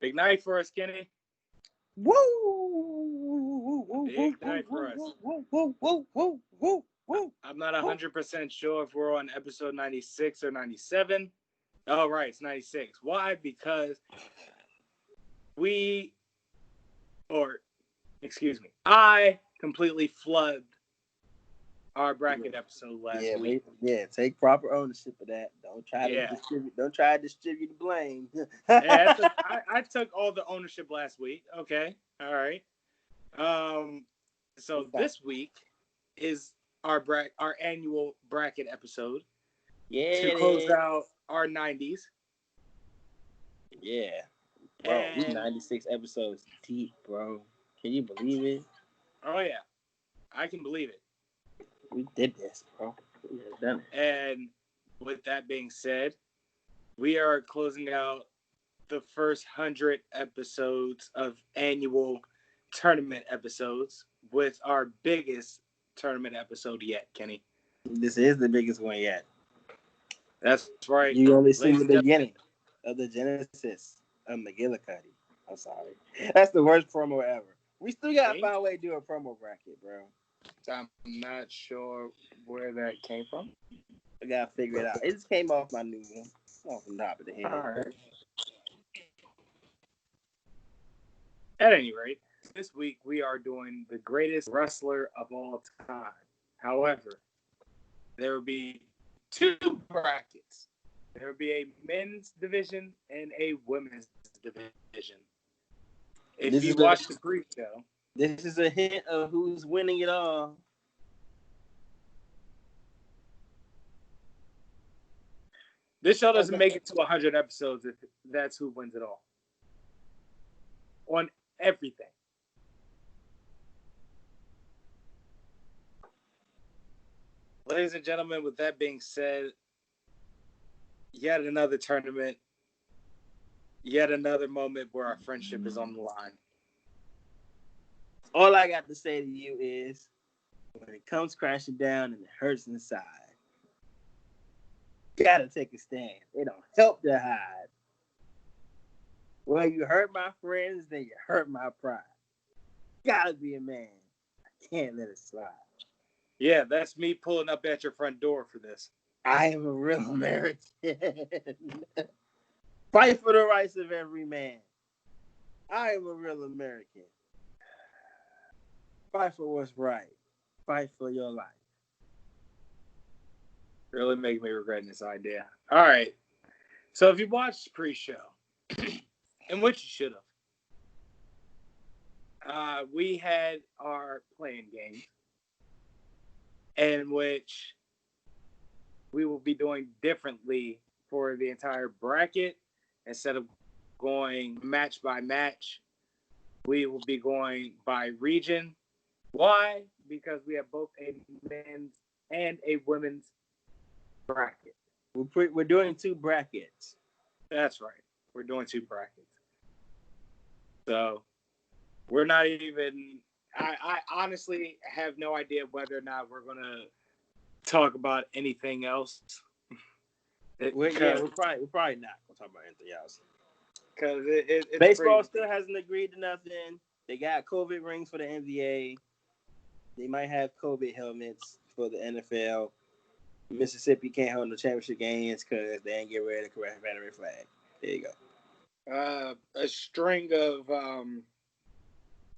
Big night for us, Kenny. Woo! Big night for us. Woo! I'm not 100% sure if we're on episode 96 or 97. Oh, right, it's 96. Why? Because I completely flooded our bracket episode last week. Take proper ownership of that. Don't try to distribute the blame. I took all the ownership last week. Okay, all right. So this week is our annual bracket episode. Yeah, to close out our 90s. Yeah, bro. These 96 episodes deep, bro. Can you believe it? Oh yeah, I can believe it. We did this, bro. We have done it. And with that being said, we are closing out the first 100 episodes of annual tournament episodes with our biggest tournament episode yet, Kenny. This is the biggest one yet. That's right. You only see the beginning of the genesis of McGillicuddy. I'm sorry. That's the worst promo ever. We still got to find a way to do a promo bracket, bro. I'm not sure where that came from. I got to figure it out. It just came off my new one. Off the top of the head. All right. At any rate, this week we are doing the greatest wrestler of all time. However, there will be two brackets. There will be a men's division and a women's division. If you watch the pre-show, this is a hint of who's winning it all. This show doesn't make it to 100 episodes if that's who wins it all. On everything. Ladies and gentlemen, with that being said, yet another tournament, yet another moment where our friendship is on the line. All I got to say to you is, when it comes crashing down and it hurts inside, gotta take a stand. It don't help to hide. Well, you hurt my friends, then you hurt my pride. Gotta be a man. I can't let it slide. Yeah, that's me pulling up at your front door for this. I am a real American. Fight for the rights of every man. I am a real American. Fight for what's right. Fight for your life. Really making me regret this idea. All right. So if you watched pre-show, and which you should have, we had our playing game, in which we will be doing differently for the entire bracket. Instead of going match by match, we will be going by region. Why? Because we have both a men's and a women's bracket. We're doing two brackets. That's right. We're doing two brackets. So we're not even. I honestly have no idea whether or not we're gonna talk about anything else. We're probably not gonna talk about anything else. Because it's baseball crazy. Still hasn't agreed to nothing. They got COVID rings for the NBA. They might have COVID helmets for the NFL. Mississippi can't hold no championship games because they ain't get rid of the Confederate flag. There you go. A string of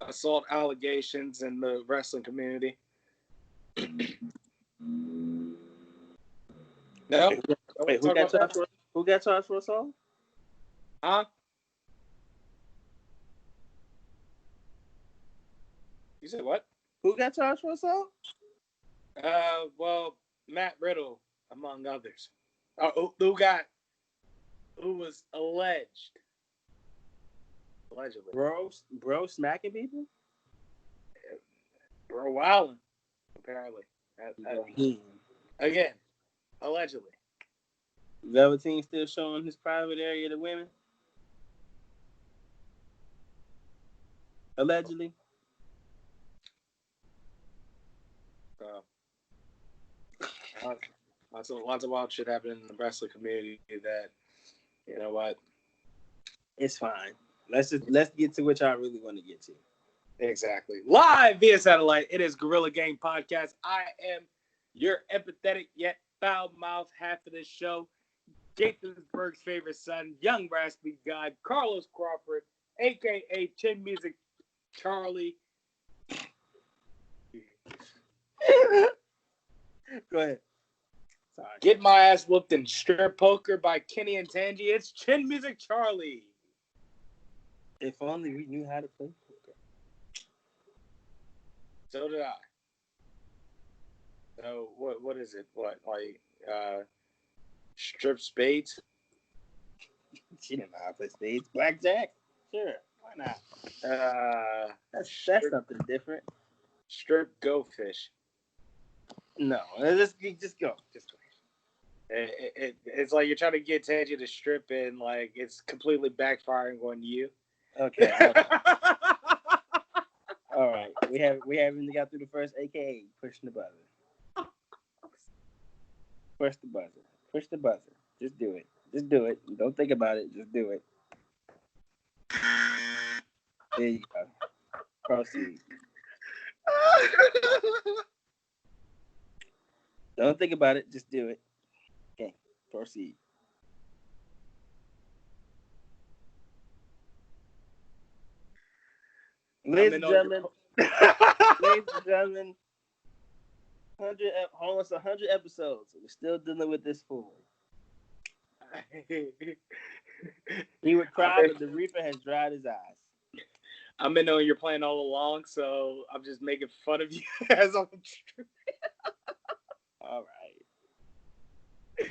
assault allegations in the wrestling community. No. Wait, who got charged for assault? Huh? You said what? Who got charged for assault? Well, Matt Riddle, among others. Who was allegedly. Bro smacking people? Bro wilding, apparently. Again, allegedly. Velveteen still showing his private area to women? Allegedly. Lots of wild shit happening in the wrestling community that, you know what? It's fine. let's get to what y'all really want to get to. Exactly. Live via satellite, it is Gorilla Gang Podcast. I am your empathetic yet foul-mouthed half of this show, Gaithersburg's favorite son, young raspy god, Carlos Crawford, a.k.a. Chin Music Charlie. Go ahead. Sorry. Get my ass whooped in strip poker by Kenny and Tangy. It's Chin Music Charlie. If only we knew how to play poker. So did I. So what is it? What, like strip spades? She didn't know how to play spades. Blackjack? Sure. Why not? That's something different. Strip go fish. No, just go. It's like you're trying to get Tangy to strip and like it's completely backfiring on you. Okay. All right. We haven't got through the first, AKA pushing the buzzer. Push the buzzer. Push the buzzer. Just do it. Just do it. Don't think about it. Just do it. There you go. Proceed. Don't think about it. Just do it. Okay. Proceed. Ladies and gentlemen, 100 episodes. We're still dealing with this fool. He would cry, but the reefer has dried his eyes. I've been knowing you're playing all along, so I'm just making fun of you as I'm streaming. All right.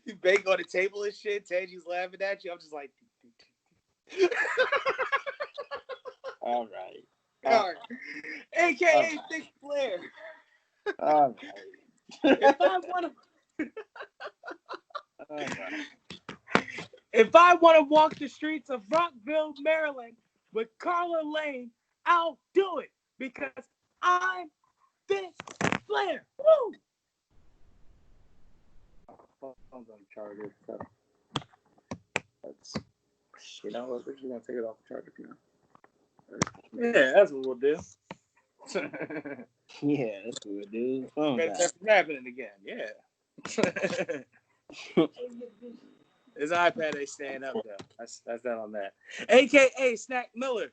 You bang on the table and shit. Tangy's laughing at you. I'm just like. All right. All right. AKA Thick Flair. All right. If I want to. All right. If I want to walk the streets of Rockville, Maryland with Carla Lane, I'll do it because I'm Thick Flair. Woo! Phone's on charger, so that's you know what? We're just gonna take it off the charger now. Yeah, that's what we'll do. Yeah, that's what we'll do. That's happening again. Yeah. His iPad ain't staying up though. That's that on that. AKA Snack Miller.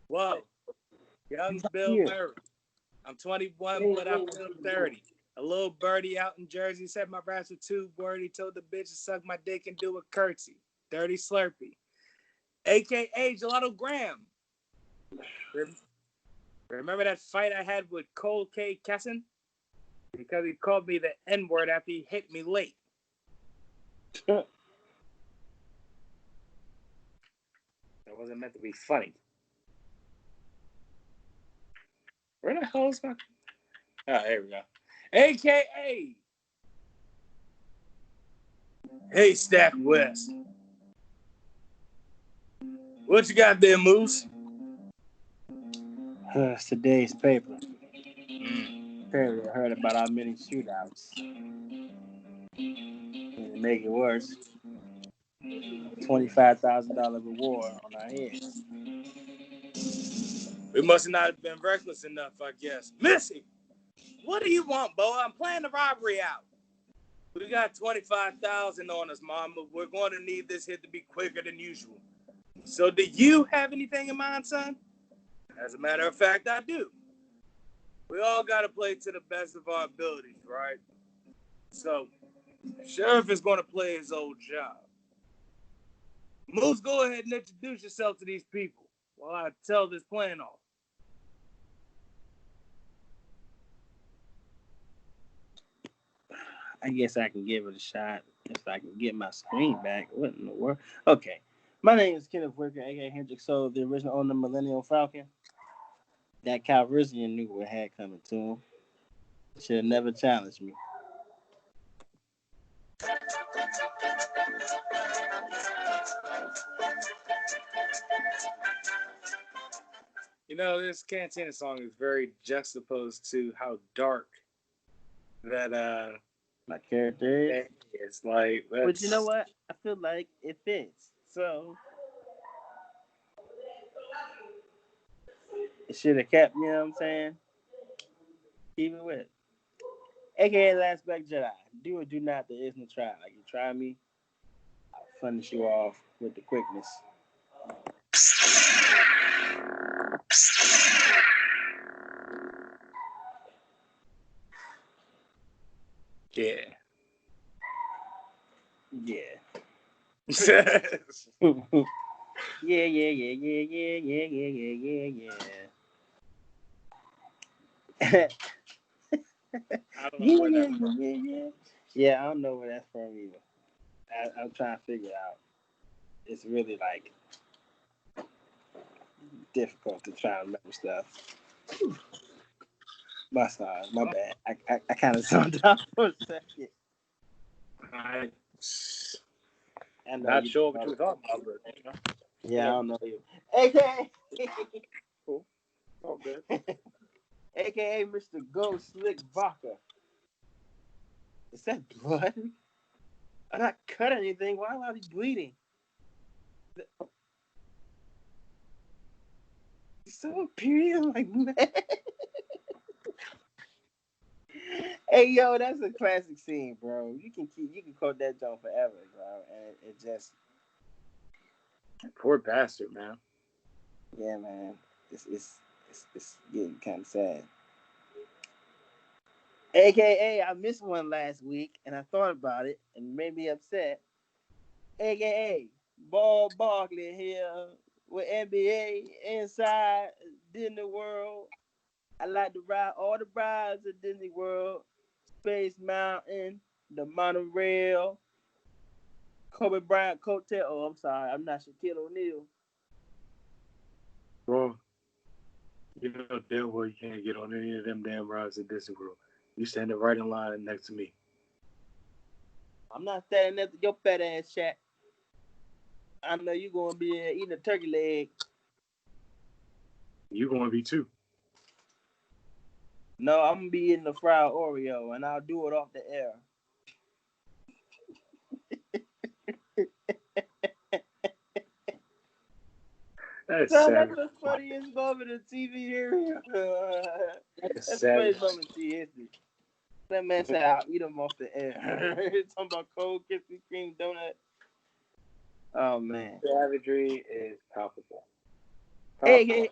Whoa. Young Bill Murray. I'm 21, but I feel 30. A little birdie out in Jersey said my raps were too wordy. Told the bitch to suck my dick and do a curtsy. Dirty Slurpee. AKA Gelato Graham. Remember that fight I had with Cole K. Kesson? Because he called me the N-word after he hit me late. That wasn't meant to be funny. Where the hell is my... Oh, here we go. AKA Hey, Stack West. What you got there, Moose? It's today's paper. Apparently, I heard about our many shootouts. And to make it worse, $25,000 reward on our heads. We must not have been reckless enough, I guess. Missy, what do you want, Bo? I'm playing the robbery out. We got $25,000 on us, Mama. We're going to need this hit to be quicker than usual. So do you have anything in mind, son? As a matter of fact, I do. We all got to play to the best of our abilities, right? So, Sheriff is going to play his old job. Moose, go ahead and introduce yourself to these people while I tell this plan off. I guess I can give it a shot if I can get my screen back. What in the world? Okay. My name is Kenneth Whitaker, a.k.a. Hendrick Soul, the original owner of Millennium Falcon. That Calrissian knew what had coming to him. Should have never challenged me. You know, this Cantina song is very juxtaposed to how dark that my character is. Like, but you know what? I feel like it fits. So It should have kept, you know what I'm saying? Keep it with it. AKA Last Black Jedi. Do or do not, there is no try. Like, you try me, I'll finish you off with the quickness. Yeah. Yeah. I Yeah. don't know where that's from. Yeah, I don't know where that's from either. I'm trying to figure it out. It's really like difficult to try and remember stuff. My bad. I kind of zoned out for a second. I'm I know not you sure what you were talking about, but you know. Yeah, I don't know you. AKA Cool. All good. AKA Mr. Go Slick Vodka. Is that blood? I'm not cut anything. Why am I bleeding? So period, like man. Hey yo, that's a classic scene, bro. You can quote that joke forever, bro. And it just Poor bastard, man. yeah, man. It's getting kind of sad. AKA, I missed one last week, and I thought about it, and it made me upset. AKA, Ball Barkley here with NBA inside Disney World. I like to ride all the rides at Disney World, Space Mountain, the monorail, Kobe Bryant coattail. Oh, I'm sorry, I'm not Shaquille O'Neal. Bro, you know damn well you can't get on any of them damn rides at Disney World. You standing right in line next to me. I'm not standing next to your fat ass, Shaq. I know you gonna be eating a turkey leg. You gonna be too. No, I'm gonna be eating the fried Oreo, and I'll do it off the air. That's So savage. that's the funniest moment in TV area. That's That's the savage. funniest moment in TV history. That man said, "I'll eat them off the air." Talking about cold Krispy Kreme donut. Oh man. Savagery is palpable. Hey,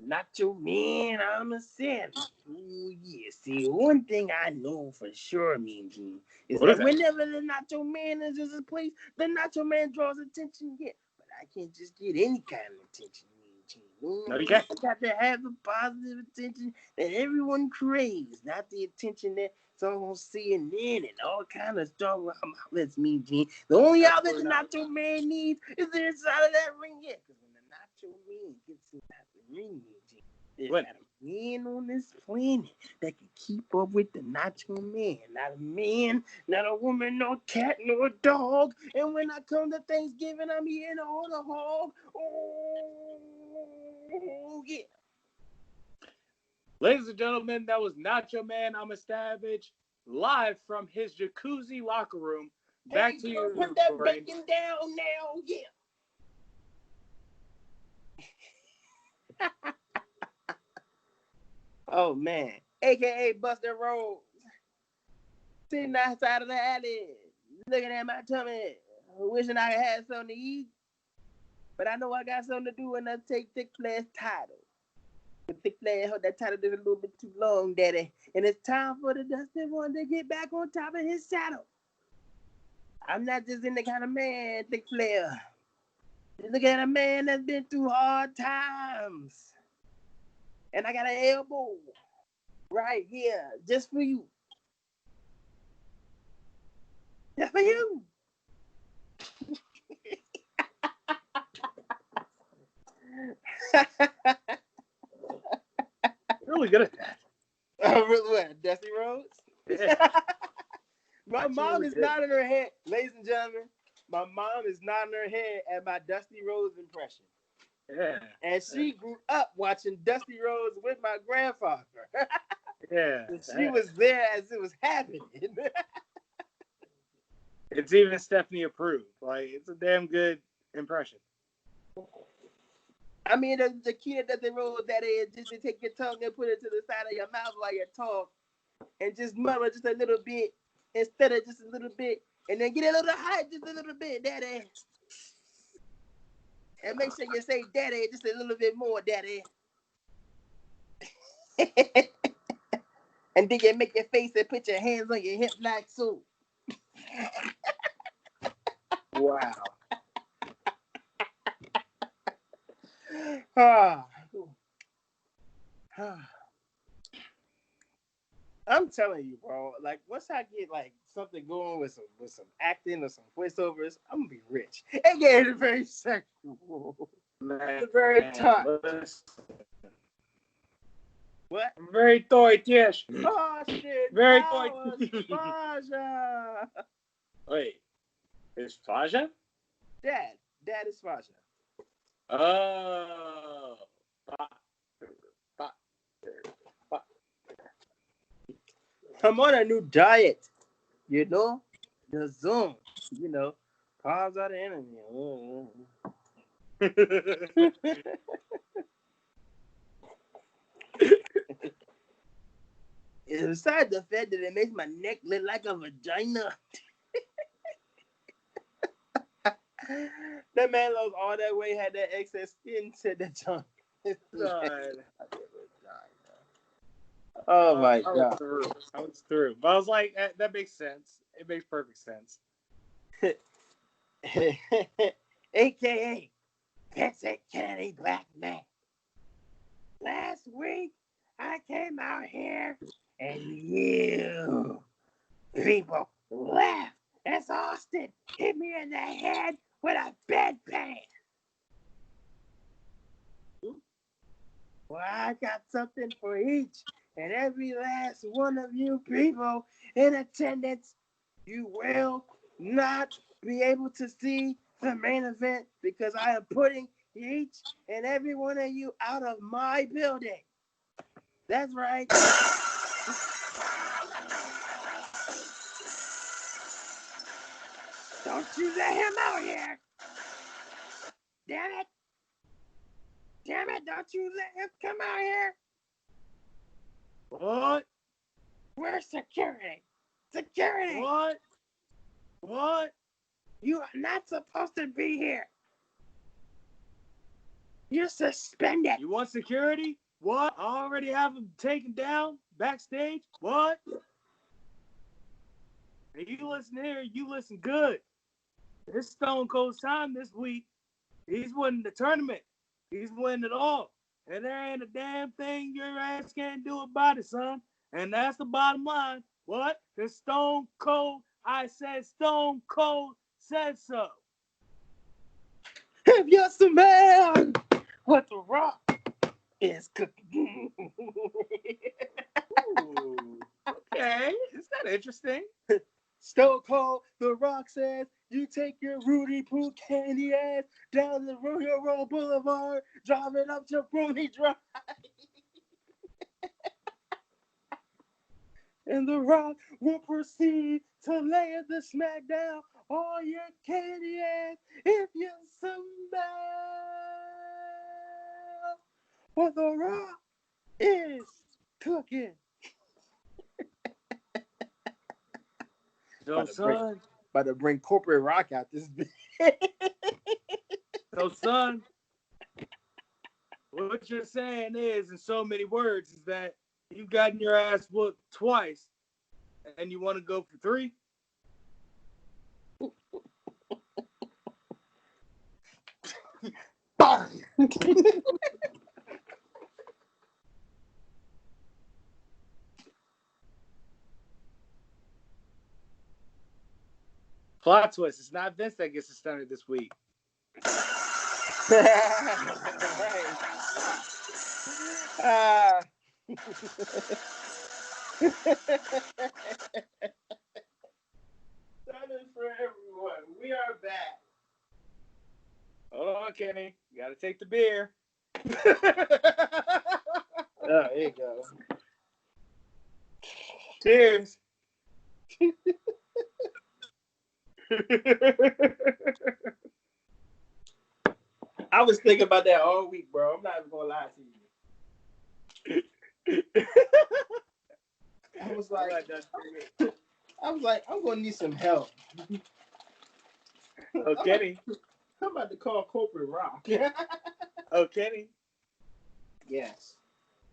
Nacho Man, I'm a savage. Ooh, yeah. See, one thing I know for sure, Mean Gene, is What is that that? whenever the Nacho Man is in a place, the Nacho Man draws attention. Yeah, but I can't just get any kind of attention, Mean Gene. No, you can't. I got to have the positive attention that everyone craves, not the attention that someone CNN and all kind of stuff. Let's Mean Gene. The only outlet the Nacho Man needs is the inside of that ring. Yeah, because when the Nacho Man gets inside the ring, there's not a man on this planet that can keep up with the Nacho Man. Not a man, not a woman, no cat, no dog. And when I come to Thanksgiving, I'm eating all the hog. Oh, yeah. Ladies and gentlemen, that was Nacho Man, I'm a Savage, live from his jacuzzi locker room. Back to you, Put that Brain. bacon down now, yeah. Oh, man. AKA Buster Rose. Sitting outside of the alley, looking at my tummy, wishing I had something to eat. But I know I got something to do when I take Thick Flair's title. But Thick Flair held that title just a little bit too long, Daddy. And it's time for the Dusty One to get back on top of his saddle. I'm not just any kind of man, Thick Flair. Look at a man that's been through hard times. And I got an elbow right here just for you. Just for you. Really good at that. What, Dusty Rhodes? Yeah. My mom is nodding her head, ladies and gentlemen. My mom is nodding her head at my Dusty Rhodes impression. Yeah. And she grew up watching Dusty Rhodes with my grandfather. Yeah. She was there as it was happening. It's even Stephanie approved. Like, it's a damn good impression. I mean, the key that doesn't roll that is just to take your tongue and put it to the side of your mouth while you talk and just mutter just a little bit instead of just a little bit. And then get a little high just a little bit, daddy. And make sure you say daddy just a little bit more, daddy. And then you make your face and put your hands on your hip like so. Wow. I'm telling you, bro. Like once I get like something going with some acting or some voiceovers, I'm gonna be rich. It gets very sexual. Man, Very tough. What? Very toitish. Oh shit! Very toitish. Faja. Wait, is Faja? Dad is Faja. Oh. I'm on a new diet, you know. The Zoom, you know. Pause out the enemy. Besides the fact that it makes my neck look like a vagina. That man lost all that weight, had that excess skin to the tongue. Oh my God. I was through. But I was like, that makes sense. It makes perfect sense. AKA Vincent Kennedy Black Man. Last week, I came out here and you people laughed as Austin hit me in the head with a bedpan. Well, I got something for each and every last one of you people in attendance. You will not be able to see the main event because I am putting each and every one of you out of my building. That's right. Don't you let him out here. Damn it. Damn it, don't you let him come out here. What? Where's security? Security. What? You are not supposed to be here. You're suspended. You want security? What? I already have him taken down backstage? What? And you listen here, you listen good. It's Stone Cold's time this week. He's winning the tournament. He's winning it all. And there ain't a damn thing your ass can't do about it, son. And that's the bottom line. What? Because Stone Cold, I said Stone Cold said so. If you smell what the Rock is cooking. Ooh, okay. Is that interesting? Stone Cold, The Rock says, you take your Rudy Poo candy ass down the Royal Boulevard, driving up to Brony Drive. And The Rock will proceed to lay the smackdown on your candy ass if you smell what The Rock is cooking. So, son. About to bring corporate rock out this bitch. So, son, what you're saying is, in so many words, is that you've gotten your ass whooped twice, and you want to go for 3? Plot twist. It's not Vince that gets suspended this week. Right. That is for everyone. We are back. Hold on, Kenny. You got to take the beer. Oh, there you go. Cheers. I was thinking about that all week, bro. I'm not even gonna lie to you. I was like, I'm gonna need some help. Oh, Kenny. I'm about to call Corporate Rock. Oh, Kenny. Yes.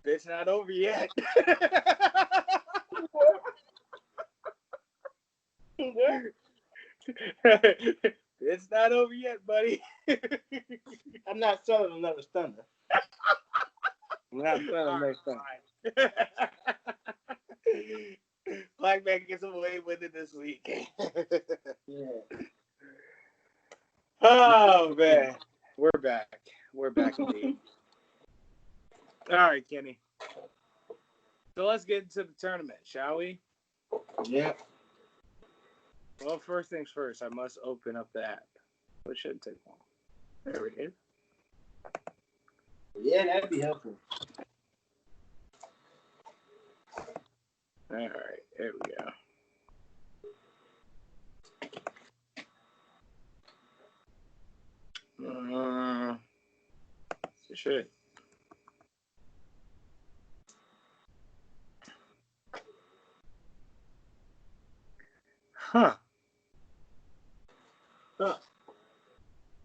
It's not over yet. It's not over yet, buddy. I'm not selling another stunner. I'm not selling another stunner. Black man gets away with it this week. Yeah. Oh, man. We're back. We're back indeed. All right, Kenny. So let's get into the tournament, shall we? Yeah. Well, first things first, I must open up the app. It shouldn't take long. There it is. Yeah, that'd be helpful. All right, there we go. Shit. Huh.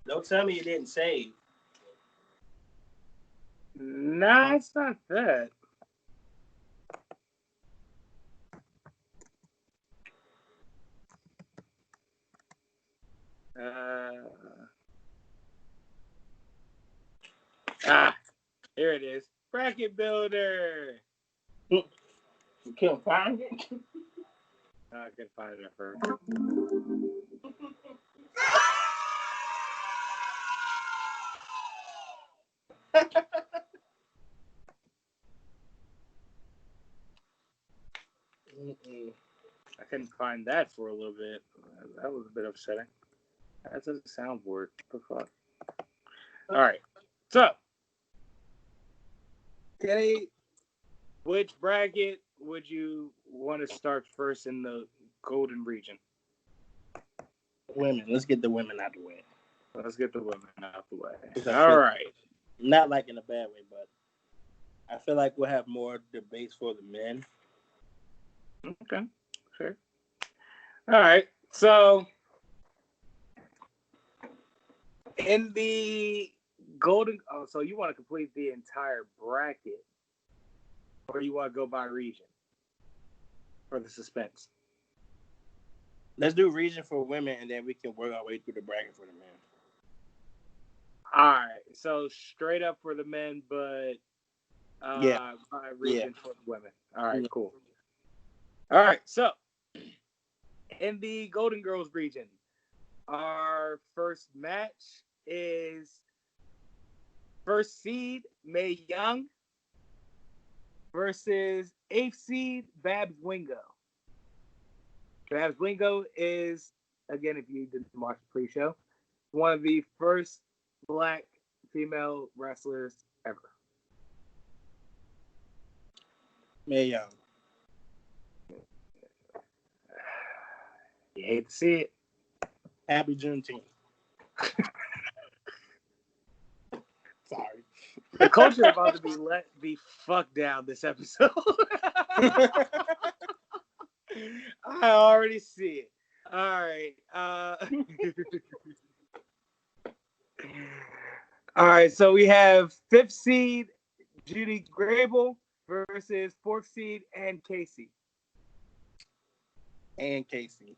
Don't tell me you didn't save. Nah, it's not that. Here it is. Bracket builder. You can't find it? I can find it first. I couldn't find that for a little bit. That was a bit upsetting. That's a soundboard. What the fuck? All right. So, Kenny, which bracket would you want to start first in the Golden Region? Women. Let's get the women out the way. Let's get the women out the way. All right. Not like in a bad way, but I feel like we'll have more debates for the men. Okay. Sure. All right. So, in the Golden... Oh, so you want to complete the entire bracket, or you want to go by region for the suspense? Let's do region for women, and then we can work our way through the bracket for the men. All right. So, straight up for the men, but by region for the women. All right, cool. All right. So, in the Golden Girls region, our first match is first seed Mae Young versus 8th seed Babs Wingo. Babs Wingo is, again, if you didn't watch the pre-show, one of the first black female wrestlers ever. Mae Young. You hate to see it. Happy Juneteenth. Sorry. The culture about to be let the fuck down this episode. I already see it. All right. All right. So we have 5th seed Judy Grable versus 4th seed Ann Casey. And Casey.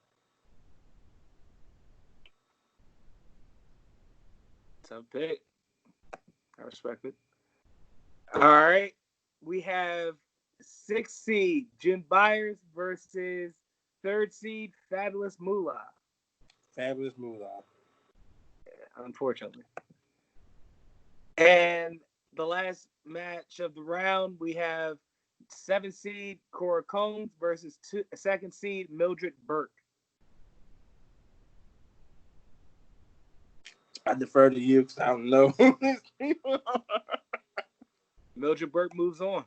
Tough pick. I respect it. All right. We have 6th seed Jim Byers versus 3rd seed Fabulous Moolah. Fabulous Moolah. Unfortunately. And the last match of the round, we have 7th seed Cora Combs versus 2nd seed Mildred Burke. I defer to you because I don't know. Mildred Burke moves on.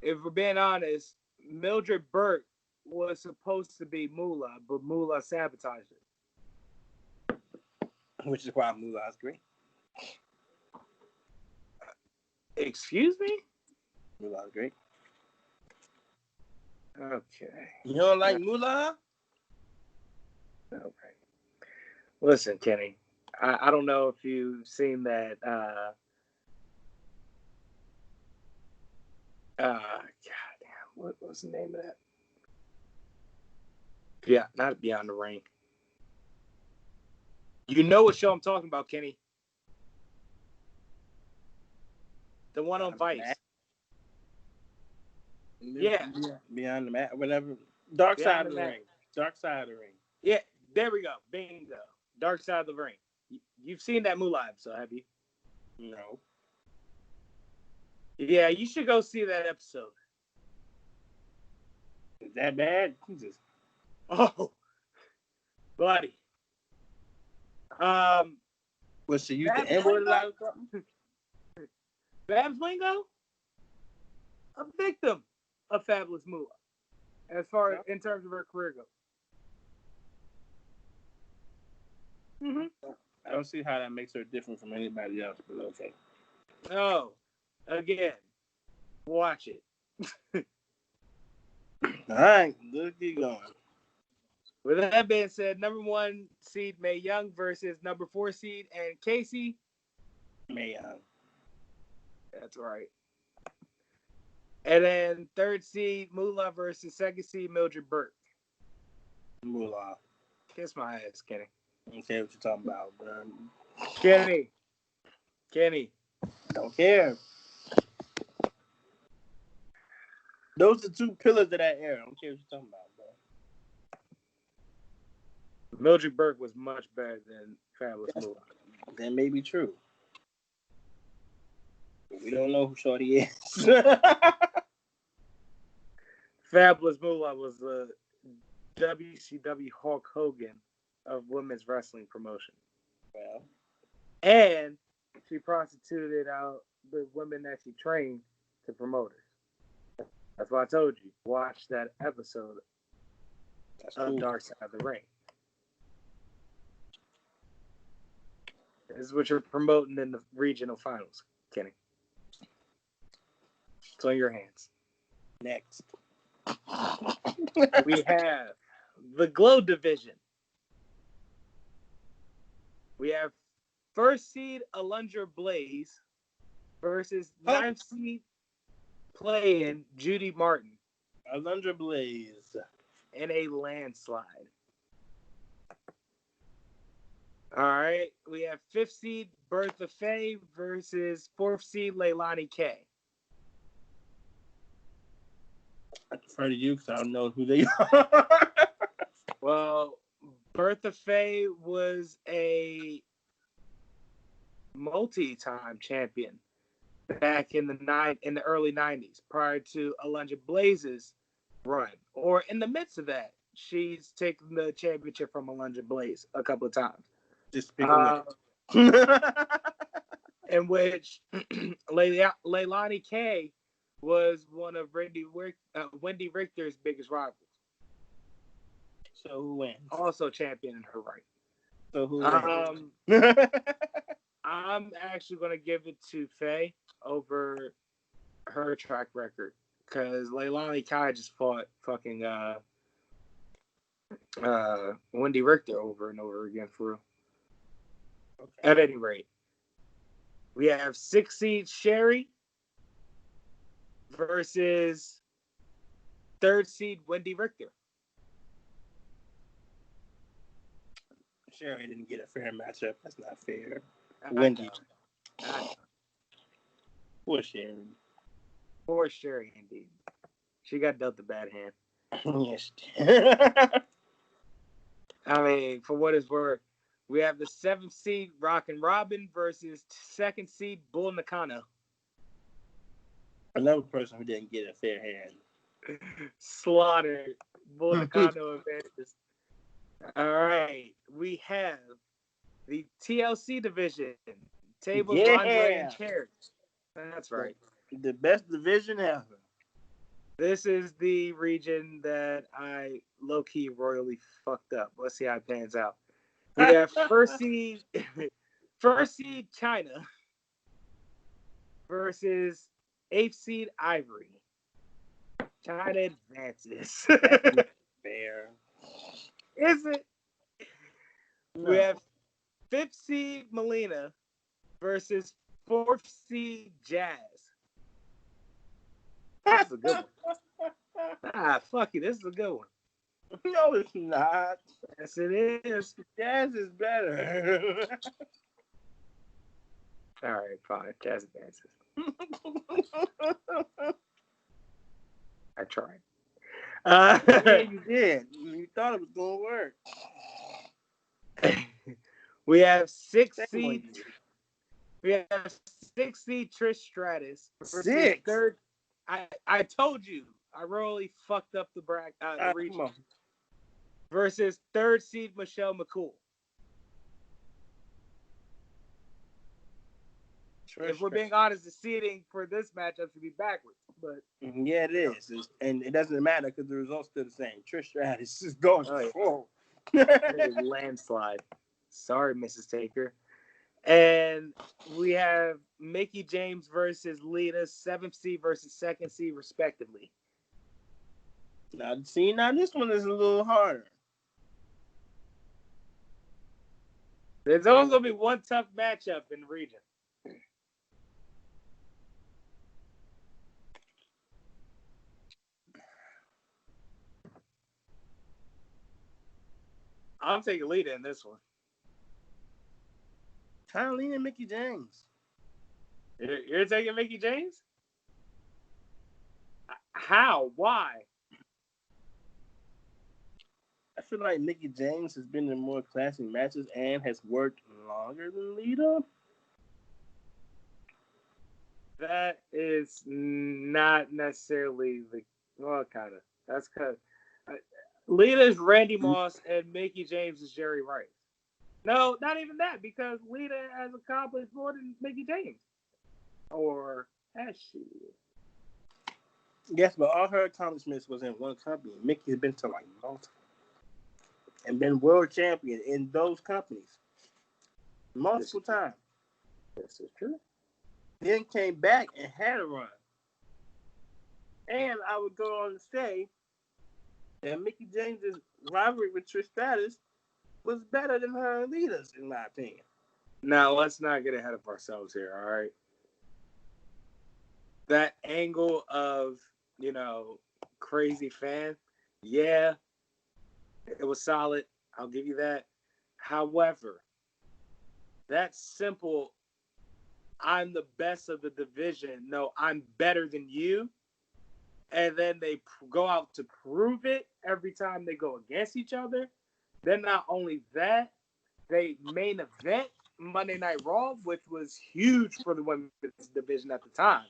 If we're being honest, Mildred Burke was supposed to be Moolah, but Moolah sabotaged it. Which is why Moolah's great. Excuse me? Moolah's great. Okay. You don't like Moolah? Okay. Listen, Kenny, I don't know if you've seen that. God damn, what was the name of that? Yeah, not Beyond the Ring. You know what show I'm talking about, Kenny? The one on Vice. Yeah. Beyond the Mat, whatever. Dark Side of the Ring. Dark Side of the Ring. Yeah, there we go. Bingo. Dark Side of the Ring. You've seen that Moolah episode, have you? No. Yeah, you should go see that episode. Is that bad? Jesus. Oh, buddy. Was she used to N-word a lot or something? Babs Lingo? A victim of Fabulous Moolah, as far as in terms of her career goes. Mm-hmm. I don't see how that makes her different from anybody else, but okay. Oh, again, watch it. All right, let's keep going. With that being said, number 1 seed Mae Young versus number 4 seed and Casey. Mae Young. That's right. And then 3rd seed Moolah versus 2nd seed Mildred Burke. Moolah. Kiss my ass, Kenny. I don't care what you're talking about, bro. Kenny. Don't care. Those are 2 pillars of that era. I don't care what you're talking about, bro. Mildred Burke was much better than Fabulous Moolah. That may be true. But we don't know who Shorty is. Fabulous Moolah was the WCW Hulk Hogan of women's wrestling promotion. Well. And she prostituted out the women that she trained to promoters. That's why I told you, watch that episode of Dark Side of the Ring. This is what you're promoting in the regional finals, Kenny. It's on your hands. Next. We have the Glow Division. We have 1st seed Alundra Blaze versus 9th seed playing Judy Martin. Alundra Blaze. In a landslide. All right. We have 5th seed Bertha Faye versus 4th seed Leilani K. I defer to you because I don't know who they are. Well, Bertha Faye was a multi-time champion back in the early 90s, prior to Alundra Blaze's run. Or in the midst of that, she's taken the championship from Alundra Blaze a couple of times. Just pick in which Leilani K was one of Wendy Richter's biggest rivals. So who wins? Also champion in her right. So who wins? I'm actually going to give it to Faye over her track record, because Leilani Kai just fought fucking Wendy Richter over and over again for real. Okay. At any rate, we have 6th seed Sherry versus 3rd seed Wendy Richter. Sherry didn't get a fair matchup. That's not fair. Wendy. Poor Sherry. Poor Sherry, indeed. She got dealt a bad hand. Yes. I mean, for what it's worth, we have the 7th seed Rockin' Robin versus 2nd seed Bull Nakano. Another person who didn't get a fair hand. Slaughtered. Bull Nakano advances. All right. We have the TLC division. Tables, lingerie, and chairs. That's right. The best division ever. This is the region that I low-key royally fucked up. Let's see how it pans out. We have first seed China versus 8th seed Ivory. China advances. Fair. Is it? No. We have 5th seed Melina versus 4th seed Jazz. This is a good one. Fuck you. This is a good one. No, it's not. Yes, it is. Jazz is better. All right, fine. Jazz advances. I tried. Yeah, you did. You thought it was going to work. We have 6th Shame on seed. you. We have 6th seed Trish Stratus versus 6? 3rd. I told you. I really fucked up the Come region. on. Versus 3rd seed Michelle McCool. If we're being honest, the seeding for this matchup should be backwards. But yeah, it is. And it doesn't matter because the results still the same. Trish Stratus is going forward. Landslide. Sorry, Mrs. Taker. And we have Mickie James versus Lita, 7th seed versus 2nd seed, respectively. Now this one is a little harder. There's only going to be one tough matchup in the region. I'm taking Lita in this one. Kind of leaning Mickie James. You're taking Mickie James? How? Why? I feel like Mickie James has been in more classic matches and has worked longer than Lita. That is not necessarily kind of. That's kind of. Lita's Randy Moss and Mickie James is Jerry Rice. No, not even that, because Lita has accomplished more than Mickie James. Or has she? Yes, but all her accomplishments was in one company. Mickie has been to like multiple. And been world champion in those companies. Multiple times. This is true. Then came back and had a run. And I would go on to say that Mickie James' rivalry with Trish Stratus was better than her and Lita's, in my opinion. Now, let's not get ahead of ourselves here, all right? That angle of, crazy fan, yeah, it was solid. I'll give you that. However, that simple, I'm the best of the division. No, I'm better than you. And then they go out to prove it every time they go against each other. Then not only that, they main event Monday Night Raw, which was huge for the women's division at the time.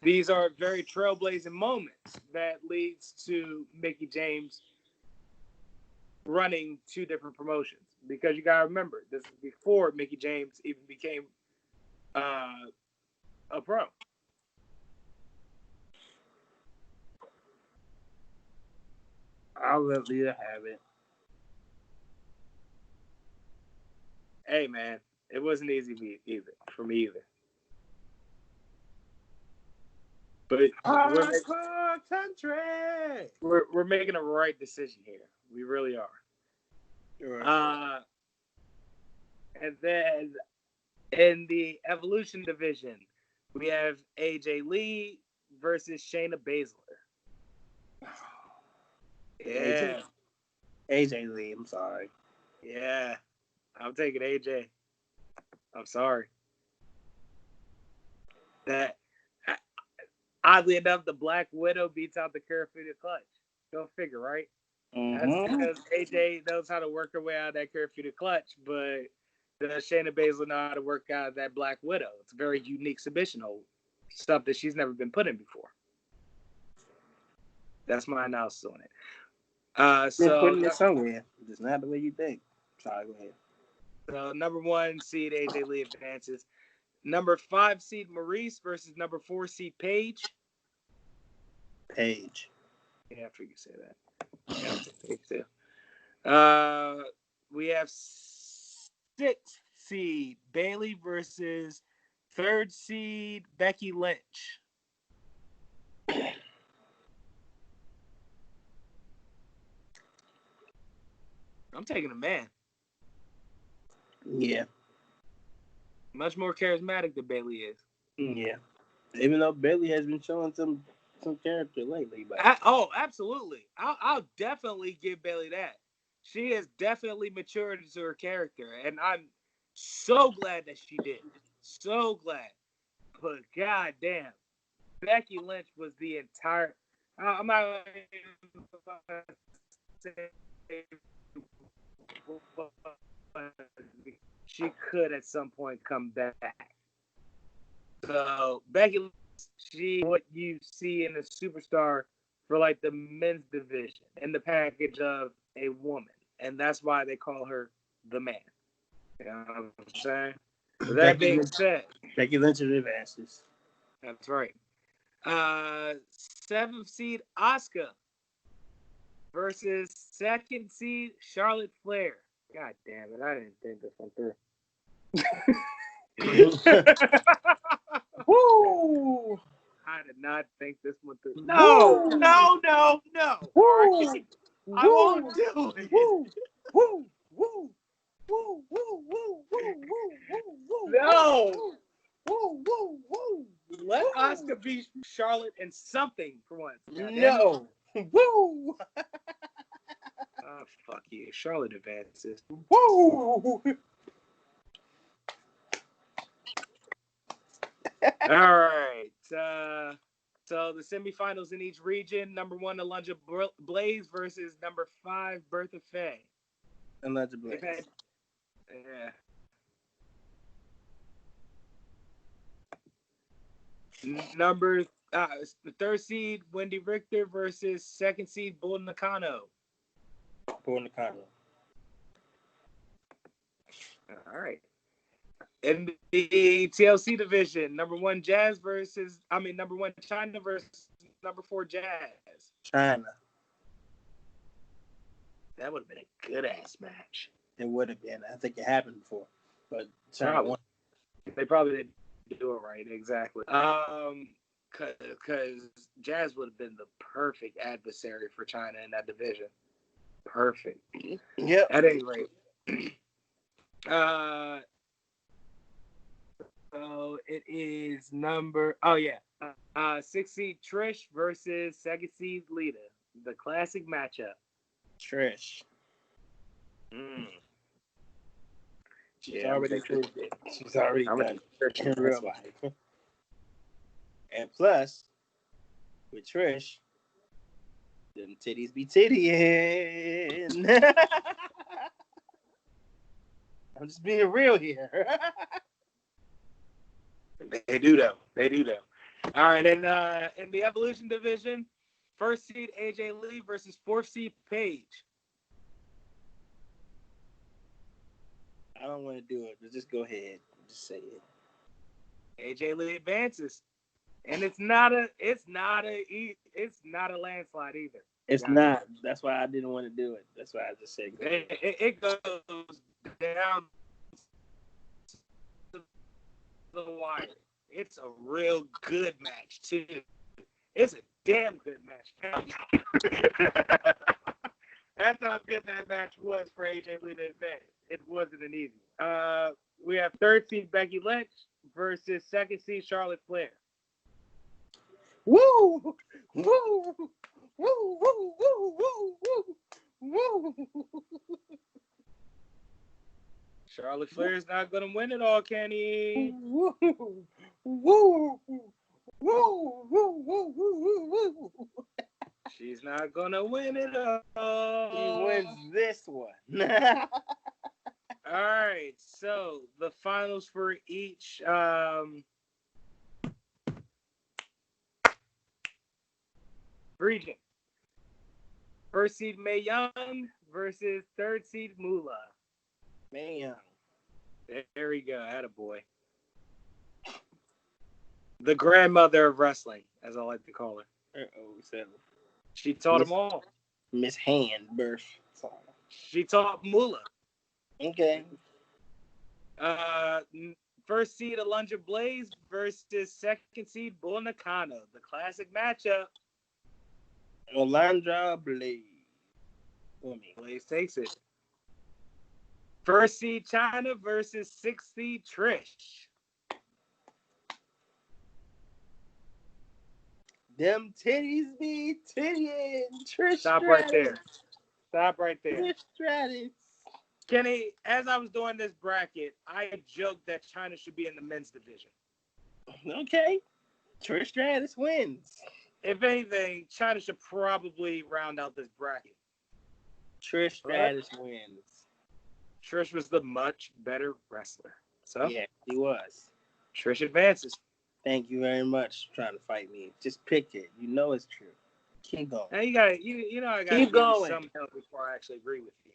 These are very trailblazing moments that leads to Mickie James running 2 different promotions. Because you got to remember, this is before Mickie James even became a pro. I'll let Lita have it. Hey, man, it wasn't easy for me either. But we're making a right decision here. We really are. Sure. And then in the Evolution division, we have AJ Lee versus Shayna Baszler. Yeah. AJ Lee, I'm sorry. Yeah. I'm taking AJ. I'm sorry. That oddly enough, the Black Widow beats out the Karafuda Clutch. Go figure, right? That's because AJ knows how to work her way out of that Karafuda Clutch, but Shayna Baszler know how to work out of that Black Widow. It's a very unique submission hold. Stuff that she's never been put in before. That's my analysis on it. So putting it somewhere. It's not the way you think. Sorry, go ahead. So number 1 seed AJ Lee advances. Number 5 seed Maurice versus number 4 seed Paige. Paige. Yeah, I figured you say that. Yeah, Paige too. We have 6th seed Bayley versus 3rd seed Becky Lynch. I'm taking a man. Yeah. Much more charismatic than Bayley is. Yeah. Even though Bayley has been showing some character lately, but absolutely. I'll definitely give Bayley that. She has definitely matured into her character, and I'm so glad that she did. So glad. But goddamn, Becky Lynch was the entire. I'm not gonna say she could at some point come back. So Becky Lynch, she what you see in a superstar for like the men's division in the package of a woman, and that's why they call her the man. You know what I'm saying? With that being said, Becky Lynch advances. That's right. 7th seed Asuka versus 2nd seed Charlotte Flair. God damn it! I didn't think this one through. Woo! I did not think this one through. No. Woo! I won't do it. Woo! Woo! Woo! Woo! Woo! Woo! Woo! Woo! No. Woo! Woo! Woo! Let Asuka beat Charlotte in something for once. No. Woo! Oh, fuck you. Charlotte advances. Woo! All right. So the semifinals in each region: number 1, Alundra Blaze versus number 5, Bertha Faye. Alundra Blaze. Yeah. The 3rd seed Wendy Richter versus 2nd seed Bull Nakano. Bull Nakano. All right. In the TLC division, number 1 China versus number 4 Jazz. China. That would have been a good ass match. It would have been. I think it happened before, but China won. They probably didn't do it right, exactly. Because Jazz would have been the perfect adversary for China in that division. Perfect. Yep. At any rate. So it is number 6th seed Trish versus 2nd seed Lita. The classic matchup. Trish. She's already proved it. She's already done it in real life. And plus, with Trish, them titties be tittying. I'm just being real here. They do though. All right, and in the Evolution division, 1st seed AJ Lee versus 4th seed Paige. I don't want to do it, but just go ahead. Just say it. AJ Lee advances, and it's not a landslide either. It's not. That's why I didn't want to do it. That's why I just said go ahead. It goes down to the wire. It's a real good match too. It's a damn good match. That's how good that match was for AJ Lee to advance. It wasn't an easy. We have 3rd seed Becky Lynch versus 2nd seed Charlotte Flair. Woo! Woo! Woo! Woo! Woo! Woo! Woo! Charlotte Flair is not going to win it all, Kenny. Woo! Woo! Woo! Woo! Woo! Woo! She's not going to win it all. She wins this one. All right, so the finals for each region. 1st seed Mae Young versus 3rd seed Moolah. Mae Young. There we go. Attaboy. The grandmother of wrestling, as I like to call her. She taught them all. Miss Hand Birth. She taught Moolah. Okay. First seed Alundra Blaze versus second seed Bull Nakano. The classic matchup. Alundra Blaze. Blaze takes it. First seed China versus sixth seed Trish. Them titties be tittying. Trish Stop Stratus. right there. Stop right there. Trish Stratus. Kenny, as I was doing this bracket, I joked that China should be in the men's division. Okay. Trish Stratus wins. If anything, China should probably round out this bracket. Trish Stratus wins. Trish was the much better wrestler. So yeah, he was. Trish advances. Thank you very much for trying to fight me. Just pick it. You know it's true. Keep going. Now you know I got to give you some help before I actually agree with you.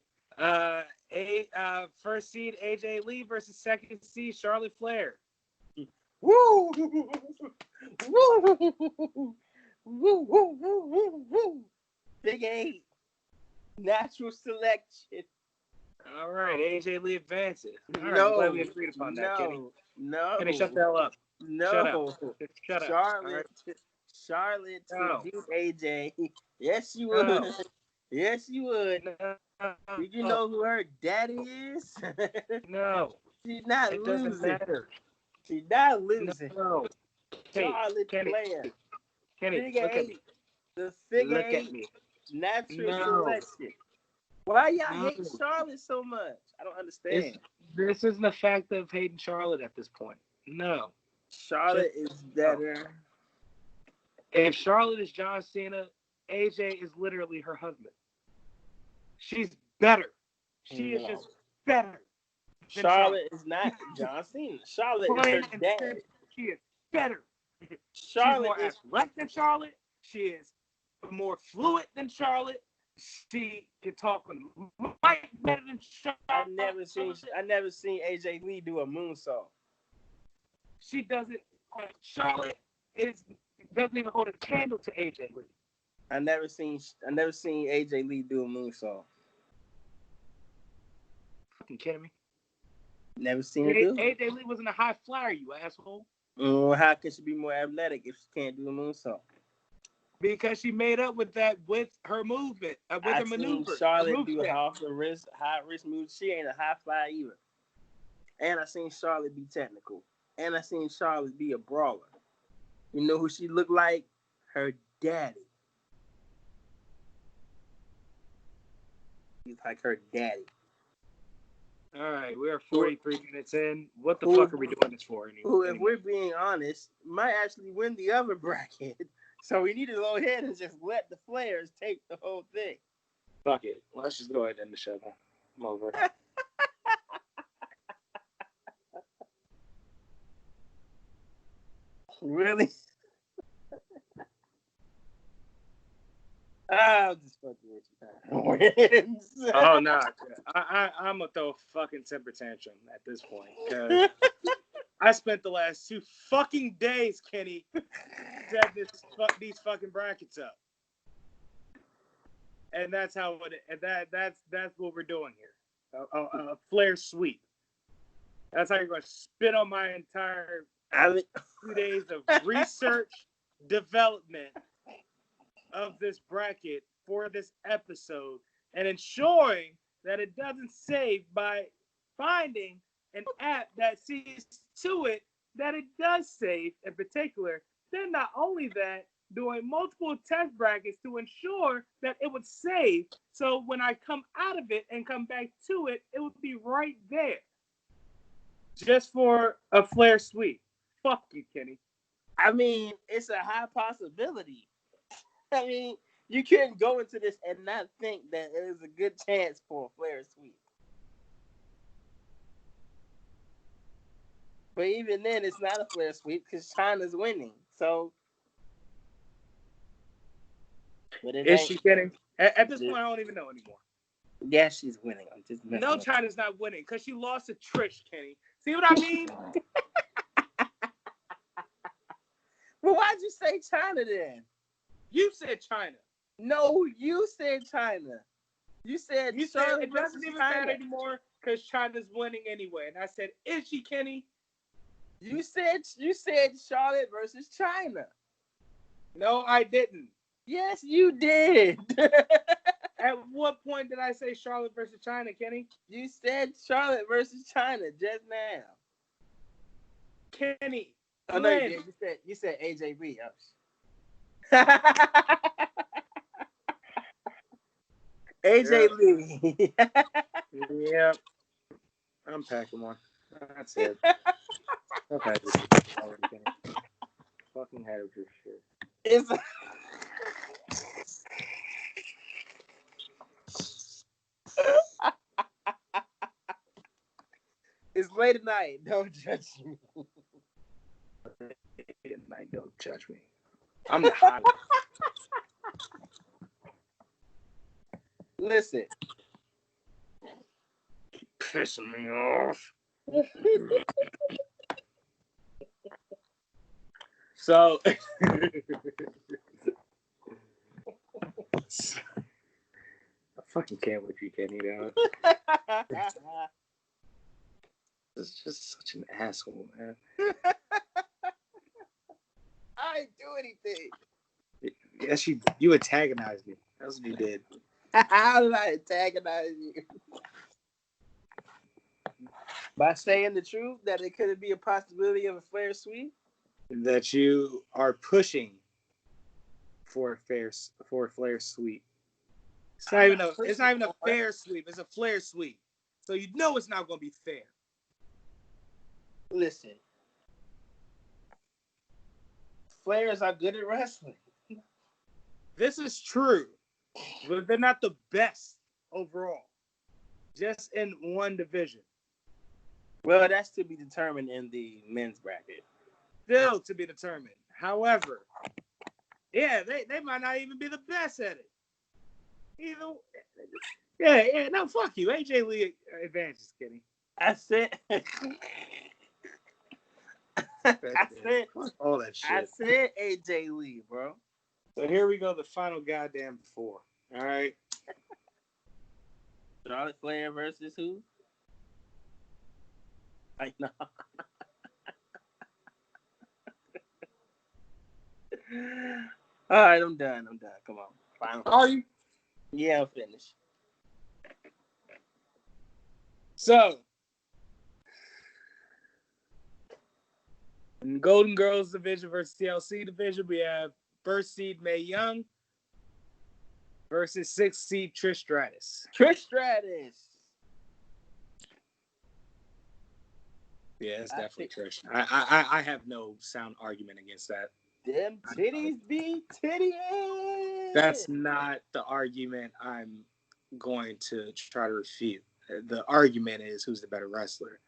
First seed AJ Lee versus second seed Charlotte Flair. Woo! Woo! Woo! Woo! Woo! Woo! Big 8. Natural selection. All right, AJ Lee advances. All right, no, I'm glad we agreed upon that, Kenny. No. Kenny, shut the hell up. No. Shut up. Shut up. Charlotte. Right. Charlotte would beat AJ. Yes, you would. No. Yes, you would. No. Did you know who her daddy is? No. She's not it losing. Doesn't matter. She's not losing. No. Charlotte Flair. Kenny, figure look 8. At me. The figure look 8. At me. Natural selection. Why y'all hate Charlotte so much? I don't understand. This isn't a fact of hating Charlotte at this point. No. Charlotte is better. If Charlotte is John Cena, AJ is literally her husband. She's better. She is just better. Charlotte is not John Cena. Charlotte is her dad. She is better. Charlotte She's more athletic than Charlotte. She is more fluid than Charlotte. She can talk on the mic better than Charlotte. I never seen AJ Lee do a moonsault. She doesn't. Charlotte doesn't even hold a candle to AJ Lee. I never seen AJ Lee do a moonsault. Fucking kidding me? Never seen her do. AJ Lee wasn't a high flyer, you asshole. How can she be more athletic if she can't do a moonsault? Because she made up with that with her movement, with her maneuver. Charlotte do high risk moves. She ain't a high flyer either. And I seen Charlotte be technical. And I seen Charlotte be a brawler. You know who she looked like? Her daddy. He's like her daddy. All right, we're 43 minutes in. What the fuck are we doing this for? Who, if we're being honest, might actually win the other bracket. So we need to go ahead and just let the Flairs take the whole thing. Fuck it. Let's just go ahead and end the show. I'm over. Really? I'm just fucking with you. Oh, no. I'm going to throw a fucking temper tantrum at this point. Because I spent the last 2 fucking days, Kenny, set these fucking brackets up. And that's how that's what we're doing here. A Flair Sweep. That's how you're going to spit on my entire 2 days of research, development of this bracket for this episode, and ensuring that it doesn't save by finding an app that sees to it that it does save in particular. Then not only that, doing multiple test brackets to ensure that it would save. So when I come out of it and come back to it, it would be right there. Just for a Flair Sweep. Fuck you, Kenny. I mean, it's a high possibility. I mean, you couldn't go into this and not think that it is a good chance for a Flair Sweep. But even then, it's not a Flair Sweep because China's winning. So, is she kidding? At this point, I don't even know anymore. Yeah, she's winning. I'm just no, China's not winning because she lost to Trish, Kenny. See what I mean? Well, why'd you say China then? You said China. No, you said China. You said Charlotte it versus doesn't even China. matter anymore because China's winning anyway. And I said, is she, Kenny? You said Charlotte versus China. No, I didn't. Yes, you did. At what point did I say Charlotte versus China, Kenny? You said Charlotte versus China just now. Kenny. Oh no, you did. You said AJB. AJ Lee. Yep. I'm packing one. That's it. I've had this already, Kenny. Fucking had it for shit. It's late at night. Don't judge me. Late at night, don't judge me. I'm the hot. Listen. Keep pissing me off. So, I fucking can't with you, Kenny. This is just such an asshole, man. I didn't do anything. Yes, you antagonized me. That's what you did. How did I antagonize you? By saying the truth that it could be a possibility of a Flair Sweep? That you are pushing for a Flair Sweep. It's not even a fair sweep. It's a Flair Sweep. So you know it's not going to be fair. Listen. Flairs are good at wrestling. This is true. But they're not the best overall. Just in one division. Well, that's to be determined in the men's bracket. Still to be determined. However, yeah, they might not even be the best at it. Either, yeah, no, fuck you. AJ Lee advances, Kenny. I said all that shit. I said AJ Lee, bro. So here we go, the final goddamn four. All right. Charlotte Flair versus who? I know. All right, I'm done. Come on. Final. Are you? Yeah, I'm finished. So, in the Golden Girls division versus TLC division, we have first seed Mae Young versus 6th seed Trish Stratus. Yeah, it's definitely Trish. I have no sound argument against that. Them titties be tittying. That's not the argument I'm going to try to refute. The argument is who's the better wrestler.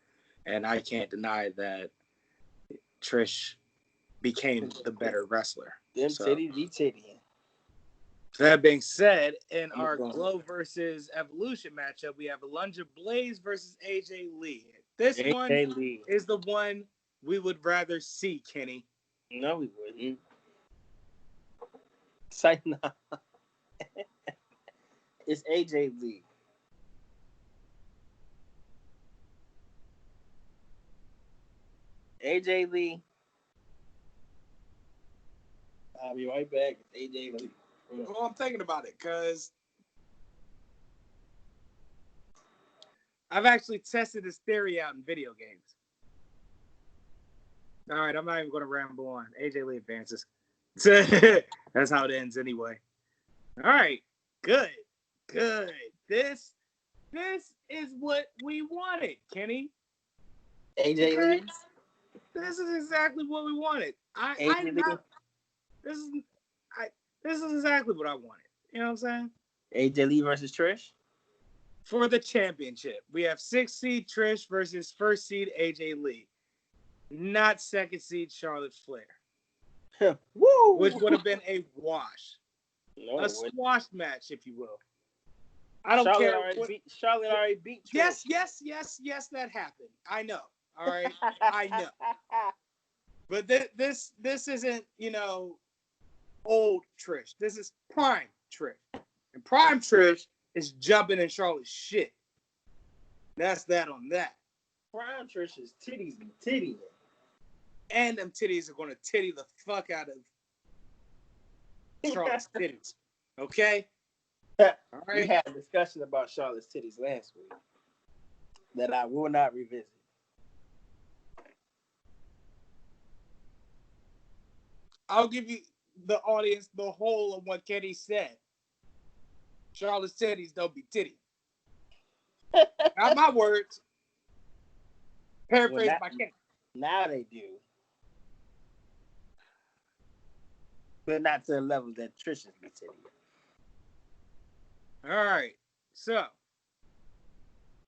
And I can't deny that Trish became the better wrestler. Them titties be tittying. That being said, in our Glow versus Evolution matchup, we have Alundra Blaze versus AJ Lee. This one is the one we would rather see, Kenny. No, we wouldn't. Say no. It's AJ Lee. AJ Lee. I'll be right back. It's AJ Lee. Well, I'm thinking about it because I've actually tested this theory out in video games. All right, I'm not even going to ramble on. AJ Lee advances. That's how it ends anyway. All right, good. This is what we wanted, Kenny. AJ Lee. This is exactly what we wanted. This is exactly what I wanted. You know what I'm saying? AJ Lee versus Trish? For the championship, we have 6th seed Trish versus 1st seed AJ Lee. Not 2nd seed Charlotte Flair. Woo! Which would have been a wash. No, a squash match, if you will. I don't care. Charlotte already beat Trish. Yes, that happened. I know. All right? I know. But this isn't, old Trish. This is prime Trish. And prime Trish is jumping in Charlotte's shit. That's that on that. Prime Trish's titties be tittying. And them titties are going to titty the fuck out of Charlotte's titties. Okay? All right. We had a discussion about Charlotte's titties last week that I will not revisit. I'll give you the audience the whole of what Kenny said. Charlotte's titties don't be titty. Not my words. Paraphrased by Kenny. Now they do. But not to the level that Trisha's be titty. All right. So,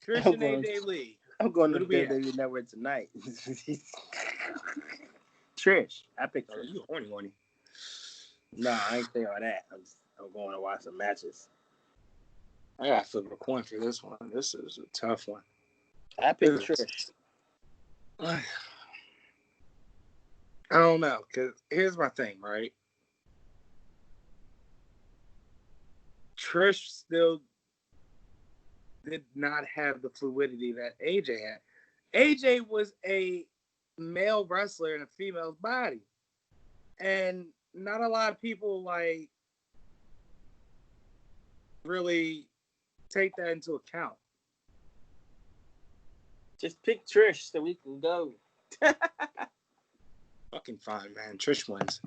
Trish and AJ Lee. I'm going to the WWE Network tonight. Trish. I picked Trish. You horny. No, I ain't saying all that. I'm going to watch some matches. I got to flip a coin for this one. This is a tough one. I picked Trish. I don't know, because here's my thing, right? Trish still did not have the fluidity that AJ had. AJ was a male wrestler in a female's body. And not a lot of people, like, really take that into account. Just pick Trish so we can go. Fucking fine, man. Trish wins.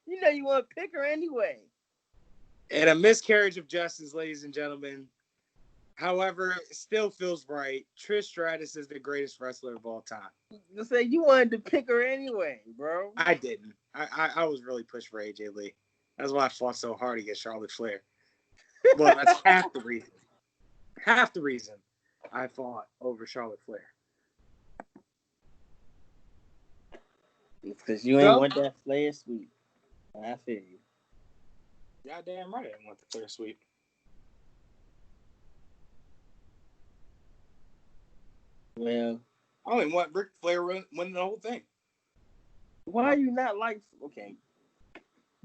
You know you want to pick her anyway. And a miscarriage of justice, ladies and gentlemen. However, it still feels right. Trish Stratus is the greatest wrestler of all time. You say you wanted to pick her anyway, bro. I didn't. I was really pushed for AJ Lee. That's why I fought so hard against Charlotte Flair. Well, that's half the reason. Half the reason I fought over Charlotte Flair. Because you ain't want that Flair Sweep. I feel you. Goddamn right I didn't want the Flair Sweep. Well, I only want Ric Flair winning the whole thing. Why are you not like... Okay.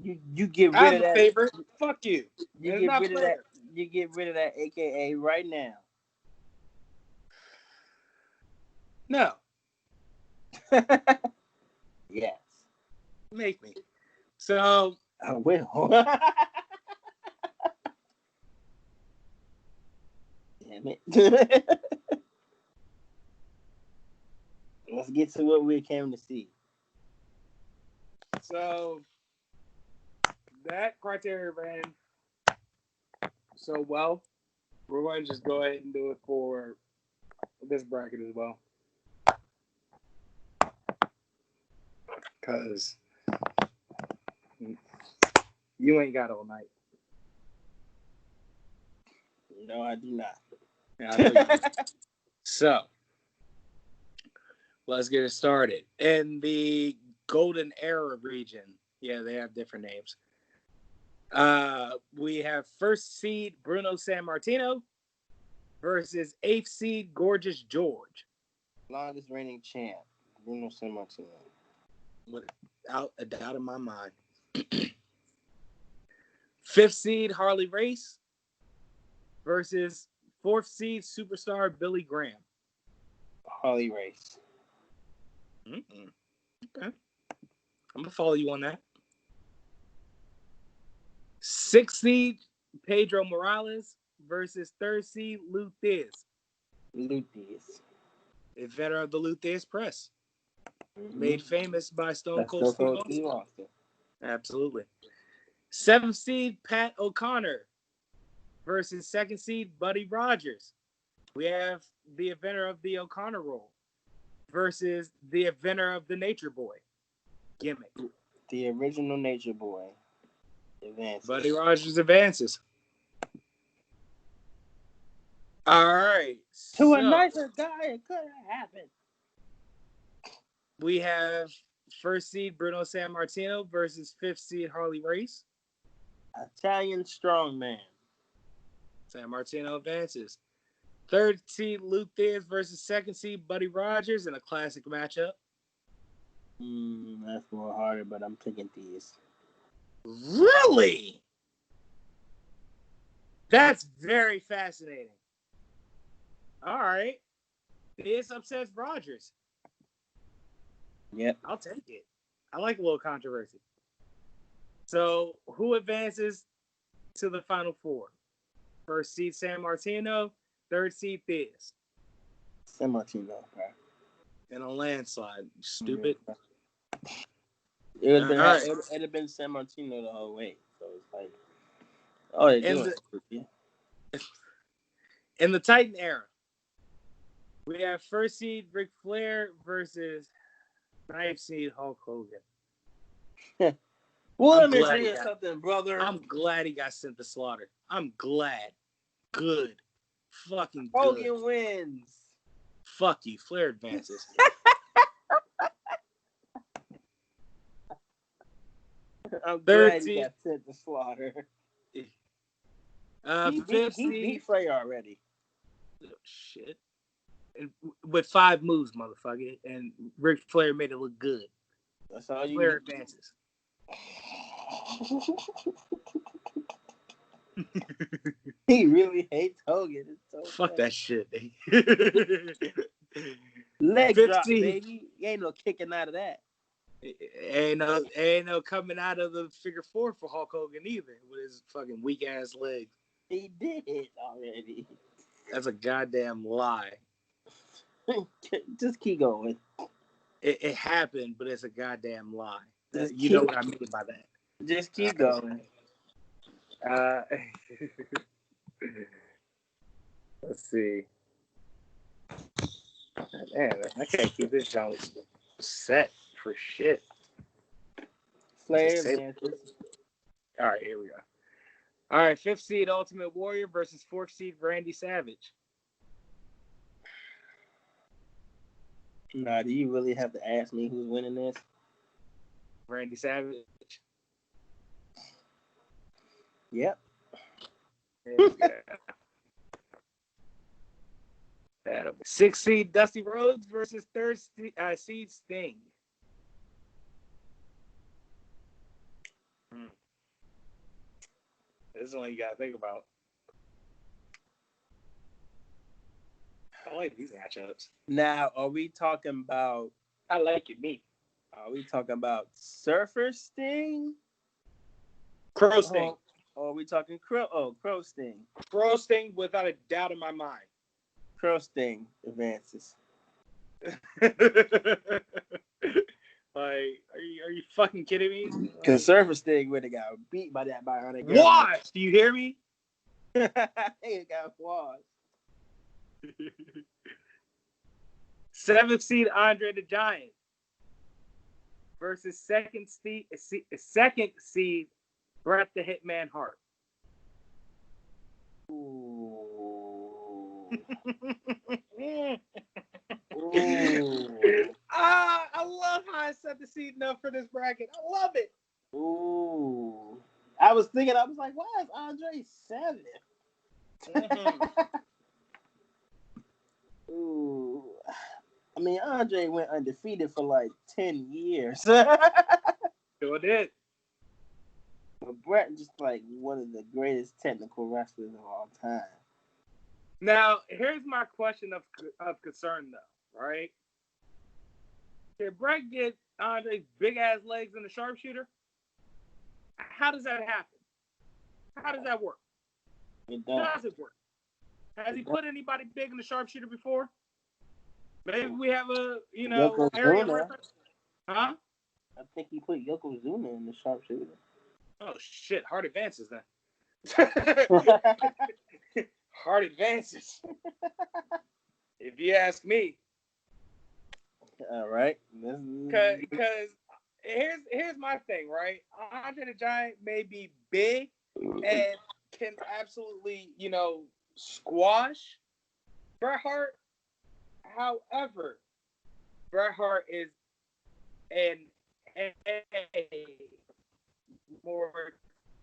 You get rid of that... favorite. Fuck you. You get rid of that. You get rid of that AKA right now. No. Yes. Make me. So... I will. Damn it. Let's get to what we came to see. So, that criteria ran so well. We're going to just go ahead and do it for this bracket as well. Because you ain't got all night. No, I do not. Yeah, I know you do. So, let's get it started. In the Golden Era region, yeah, they have different names. We have first seed Bruno Sammartino versus 8th seed Gorgeous George. Longest reigning champ, Bruno Sammartino. Without a doubt in my mind. 5th seed Harley Race versus 4th seed superstar Billy Graham. Harley Race. Mm-mm. Okay. I'm going to follow you on that. 6th seed Pedro Morales versus 3rd seed Lou Thiz. Lou Thiz. Inventor of the Lou Thiz press. Mm-hmm. Made famous by Stone Cold Steve Austin. Absolutely. 7th seed Pat O'Connor versus 2nd seed Buddy Rogers. We have the inventor of the O'Connor roll versus the inventor of the Nature Boy gimmick. The original Nature Boy advances. Buddy Rogers advances. All right. To a nicer guy, it could have happened. We have 1st seed Bruno Sammartino versus 5th seed Harley Race. Italian strongman. Sammartino advances. 3rd seed Lou Thiz versus 2nd seed Buddy Rogers in a classic matchup. That's more harder, but I'm picking Thiz. Really? That's very fascinating. All right. This upsets Rogers. Yep. I'll take it. I like a little controversy. So, who advances to the Final Four? First seed San Martino, third seed Thiz. San Martino, bro. In a landslide, you stupid. It would have been, it'd have been San Martino the whole way. So it's like, oh, they're doing it. In the Titan era, we have first seed Ric Flair versus ninth seed Hulk Hogan. Well, let me tell you something, brother. I'm glad he got sent to slaughter. I'm glad. Good. Fucking good. Hogan wins. Fuck you. Flair advances. I'm glad he got sent to slaughter. He beat Flair already. Oh, shit. And with 5 moves, motherfucker. And Ric Flair made it look good. That's all you Flair advances. He really hates Hogan. So fuck that shit. Leg drop, baby. Ain't no kicking out of that. Ain't no coming out of the figure 4 for Hulk Hogan either with his fucking weak ass legs. He did already. That's a goddamn lie. Just keep going. It happened, but it's a goddamn lie. You know what I mean by that. Just keep going. Let's see. Man, I can't keep this junk set for shit. Flairs. All right, here we go. All right, 5th seed Ultimate Warrior versus 4th seed Randy Savage. Nah, do you really have to ask me who's winning this? Randy Savage. Yep. Yeah. 6th seed Dusty Rhodes versus 3rd seed Sting. This is the one you gotta think about. I like these matchups. Now, are we talking about? I like it, me. Are we talking about Surfer Sting? Crow Sting. Or are we talking Crow Sting? Crow Sting, without a doubt in my mind. Crow Sting advances. Like, are you fucking kidding me? Because Surfer Sting would have got beat by that Bionic. Watch! Do you hear me? He got washed. 7th seed Andre the Giant versus 2nd seed Bret the Hitman Hart. Ooh. I love how I set the seed up for this bracket. I love it. Ooh. I was like, why is Andre 7th? Mm-hmm. Ooh. I mean, Andre went undefeated for like 10 years. Sure did. But Bret just like one of the greatest technical wrestlers of all time. Now, here's my question of concern, though, right? Can Bret get Andre's big-ass legs in the sharpshooter? How does that happen? How does that work? It does. How does it work? Has he put anybody big in the sharpshooter before? Maybe we have a, area reference. Huh? I think he put Yokozuna in the sharpshooter. Oh, shit. Hard advances, then. Hard advances. If you ask me. All right. Because here's my thing, right? Andre the Giant may be big and can absolutely, squash Bret Hart. However, Bret Hart is a more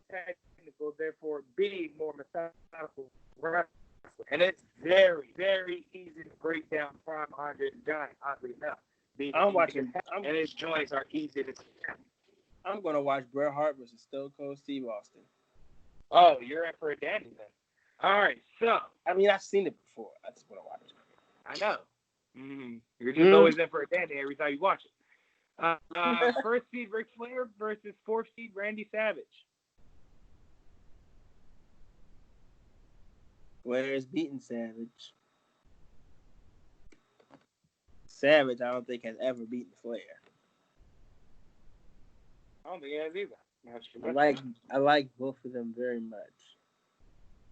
technical, therefore B, more methodical wrestler. And it's very, very easy to break down prime Andre the Giant, oddly enough. And his joints are easy to take down. I'm going to watch Bret Hart versus Stone Cold Steve Austin. Oh, you're in for a dandy then. All right, so I mean, I've seen it before. I just want to watch it. I know. You're just always in for a dandy every time you watch it. First seed Ric Flair versus fourth seed Randy Savage. Flair is beating Savage. Savage, I don't think has ever beaten Flair. I don't think he has either. I like both of them very much.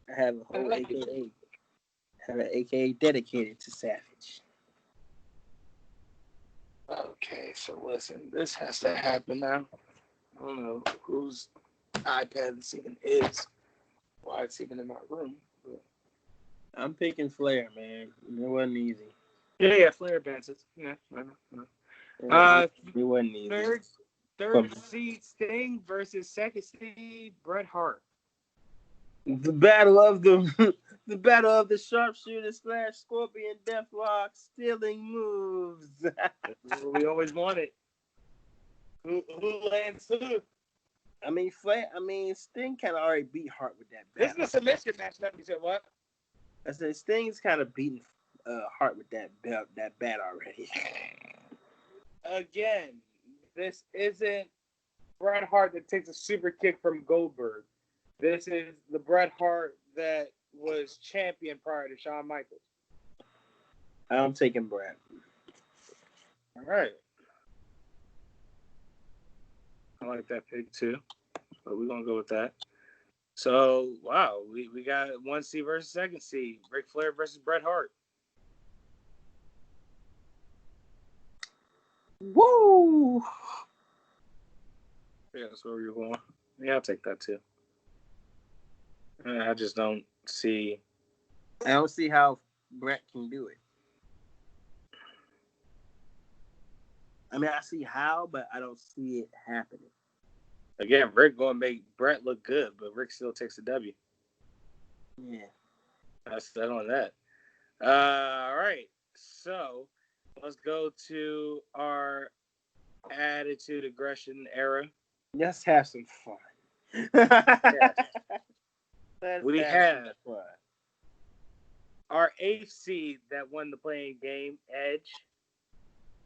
I have a whole AKA. Have an AKA dedicated to Savage. Okay, so listen, this has to happen now. I don't know whose iPad this even is, why it's even in my room. But... I'm picking Flair, man. It wasn't easy. Yeah, Flair advances. Yeah, I know. It wasn't easy. Third seed Sting versus second seed Bret Hart. The battle of the sharpshooter / scorpion deathlock stealing moves. That's what we always wanted. Who lands who? I mean, Sting kind of already beat Hart with that This battle. is a submission match. You said what? I said Sting's kind of beaten Hart with that bat already. Again, this isn't Bret Hart that takes a super kick from Goldberg. This is the Bret Hart that was champion prior to Shawn Michaels. I'm taking Bret. All right. I like that pick too, but we're going to go with that. So, wow, we got 1 seed versus second seed. Ric Flair versus Bret Hart. Woo! Yeah, that's where you're going. Yeah, I'll take that too. I just don't see. I don't see how Bret can do it. I mean, I see how, but I don't see it happening. Again, Rick going to make Bret look good, but Rick still takes the W. Yeah. That's that on that. All right. So let's go to our Attitude Aggression era. Let's have some fun. We have our 8th seed that won the playing game, Edge,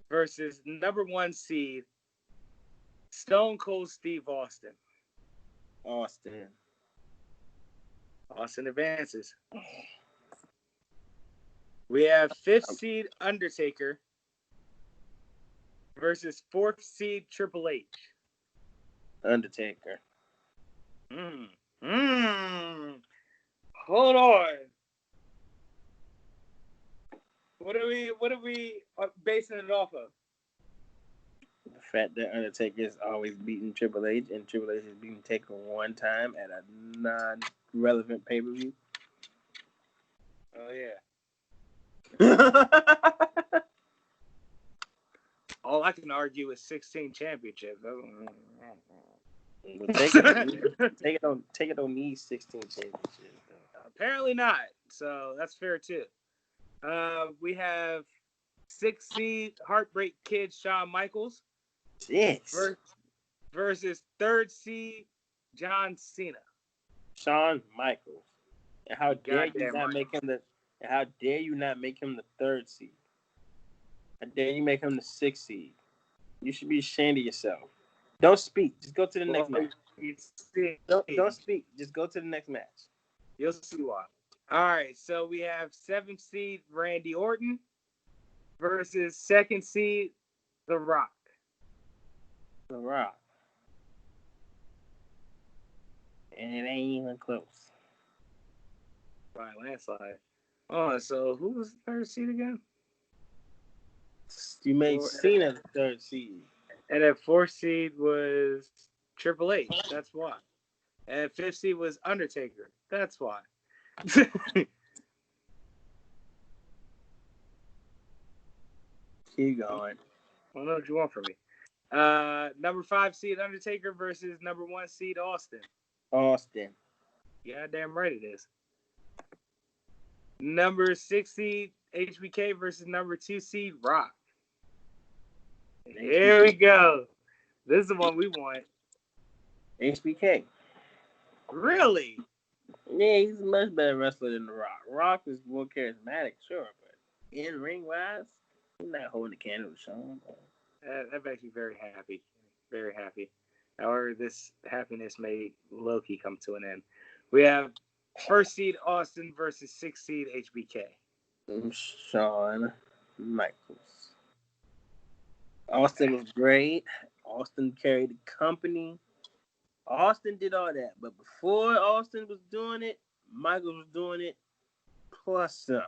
versus number 1 seed, Stone Cold Steve Austin. Austin advances. We have 5th seed Undertaker versus 4th seed Triple H. Undertaker. Hold on. What are we basing it off of? The fact that Undertaker is always beating Triple H, and Triple H has beaten Taker one time at a non-relevant pay-per-view. Oh yeah. All I can argue is 16 championships. Take it on these 16 championships. Apparently not. So that's fair too. We have 6th seed Heartbreak Kid Shawn Michaels. Versus 3rd seed John Cena. Shawn Michaels. And how dare you not make him the 3rd seed? How dare you make him the 6th seed? You should be ashamed of yourself. Don't speak. Just go to the next match. Don't speak. Just go to the next match. You'll see why. All right, so we have 7th seed Randy Orton versus 2nd seed The Rock. The Rock. And it ain't even close. By landslide. Oh, so who was the 3rd seed again? You made Cena the 3rd seed. And that 4th seed was Triple H. That's why. And 5th seed was Undertaker. That's why. Keep going. I don't know what you want from me. Number 5 seed Undertaker versus number 1 seed Austin. Yeah, damn right it is. Number 6 seed HBK versus number 2 seed Rock. Here we go. This is the one we want. HBK. Really? Yeah, he's a much better wrestler than The Rock. Rock is more charismatic, sure, but in ring wise, he's not holding the candle to Shawn. That makes me very happy. Very happy. However, this happiness may low-key come to an end. We have first seed Austin versus sixth seed HBK. Shawn Michaels. Austin was great. Austin carried the company. Austin did all that. But before Austin was doing it, Michaels was doing it plus some.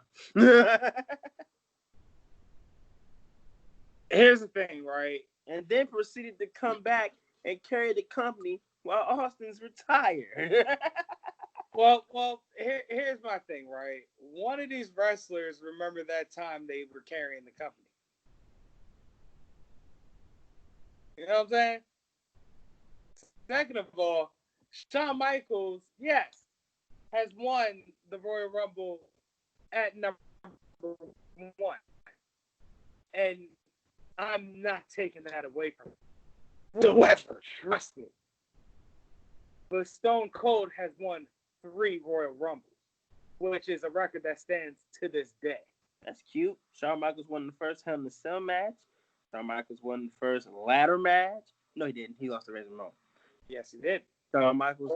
Here's the thing, right? And then proceeded to come back and carry the company while Austin's retired. Well, here's my thing, right? One of these wrestlers, remember that time they were carrying the company. You know what I'm saying? Second of all, Shawn Michaels, yes, has won the Royal Rumble at number 1. And I'm not taking that away from him whatsoever. Trust me. But Stone Cold has won 3 Royal Rumbles, which is a record that stands to this day. That's cute. Shawn Michaels won the first Hell in a Cell match. Shawn Michaels won the first ladder match. No, he didn't. He lost to Razor Ramon. Yes, he did. Shawn Michaels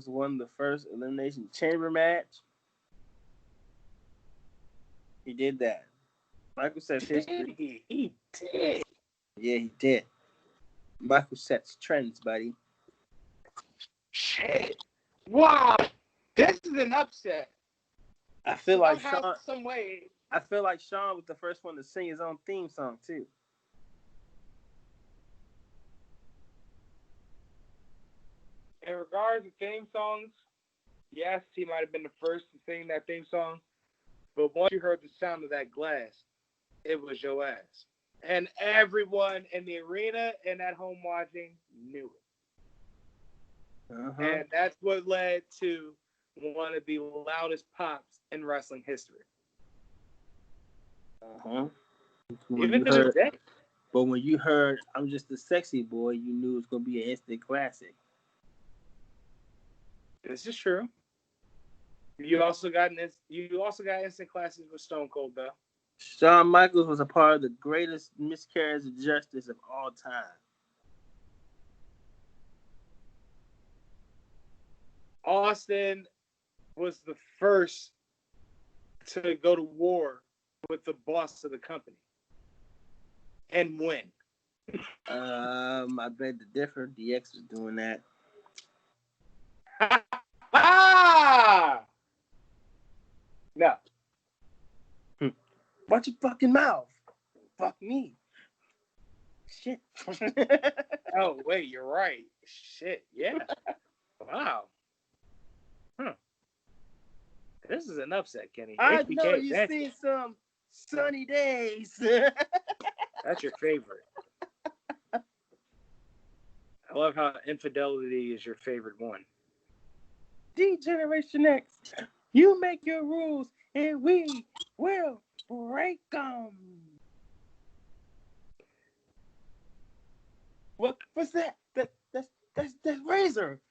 won the first Elimination Chamber match. He did that. Michael sets history. He did. Yeah, he did. Michael sets trends, buddy. Shit. Wow. This is an upset. I feel like Somehow, some way. I feel like Shawn was the first one to sing his own theme song too. In regards to theme songs, yes, he might have been the first to sing that theme song. But once you heard the sound of that glass, it was your ass. And everyone in the arena and at home watching knew it. Uh-huh. And that's what led to one of the loudest pops in wrestling history. Uh-huh. Even to this day. But when you heard "I'm Just a Sexy Boy," you knew it was gonna be an instant classic. This is true. You also got instant classics with Stone Cold, though. Shawn Michaels was a part of the greatest miscarriage of justice of all time. Austin was the first to go to war with the boss of the company and win. I beg to differ. DX was doing that. No. Watch your fucking mouth. Fuck me. Shit. Oh, wait, you're right. Shit, yeah. Wow. This is an upset, Kenny. I HBK, know you seen some sunny days. That's your favorite. I love how infidelity is your favorite one. D-Generation X, you make your rules and we will break them. What's that? That's Razor.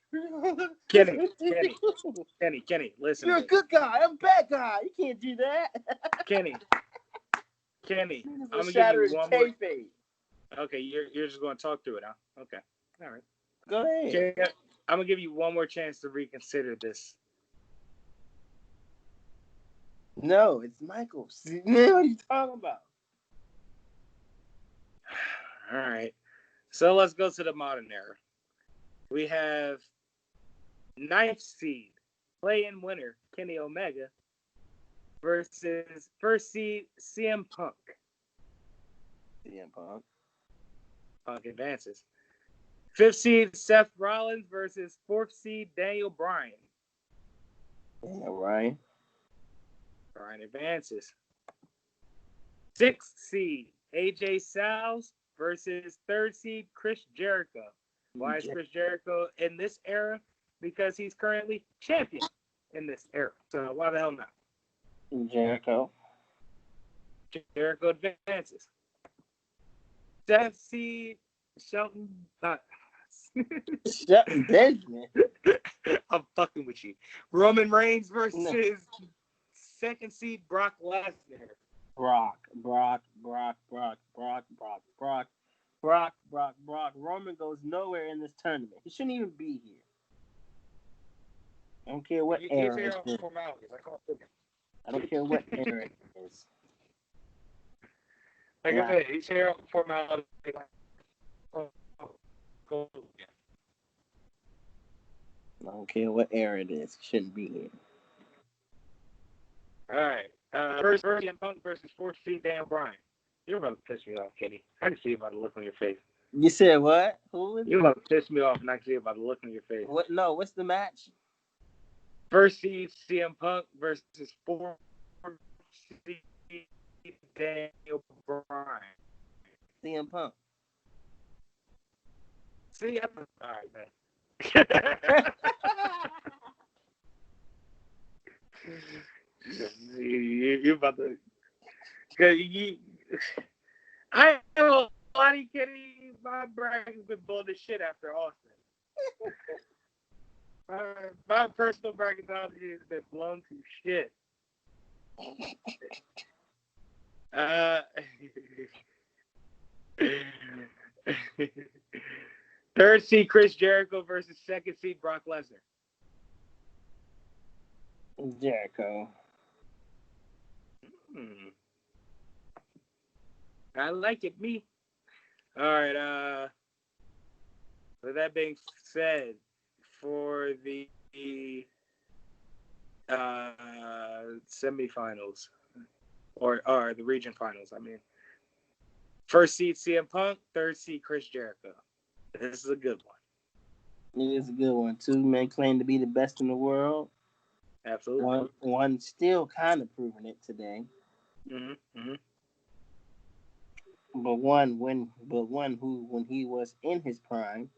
Kenny, listen. You're a good guy. I'm a bad guy. You can't do that. Kenny, I'm gonna shatter give you one more. kayfabe. Okay, you're just gonna talk through it, huh? Okay, all right. Go ahead. Okay, I'm gonna give you one more chance to reconsider this. No, it's Michaels. What are you talking about? All right. So let's go to the modern era. We have 9th seed play-in winner Kenny Omega versus 1st seed CM Punk. CM Punk. Punk advances. 5th seed Seth Rollins versus 4th seed Daniel Bryan. Daniel Bryan. Bryan advances. 6th seed AJ Styles versus 3rd seed Chris Jericho. Why is Chris Jericho in this era? Because he's currently champion in this era. So why the hell not? Jericho. Jericho advances. 7th seed Shelton Benjamin. I'm fucking with you. Roman Reigns versus second seed Brock Lesnar. Brock. Roman goes nowhere in this tournament. He shouldn't even be here. I don't care what era it is. I don't care what era it is. Like I said, he's here on formality. I don't care what era it is. He shouldn't be here. All right. First, CM Punk versus 4th seed Dan Bryan. You're about to piss me off, Kenny. I can see it by the look on your face. You said what? Who is You're about to piss me off, and I can see it by the look on your face. What? No, what's the match? First seed CM Punk versus 4th seed Daniel Bryan. CM Punk. See, all right, man. You're about to. I am a lot of kidding. My bracket's been blowing the shit after Austin. My personal bracketology has been blown to shit. Third seed Chris Jericho versus second seed Brock Lesnar. Jericho. I like it, me. All right. With that being said, for the semifinals or the region finals, I mean, first seed CM Punk, third seed Chris Jericho. This is a good one. It is a good one. Two men claim to be the best in the world. Absolutely. One still kind of proving it today. But one who, when he was in his prime,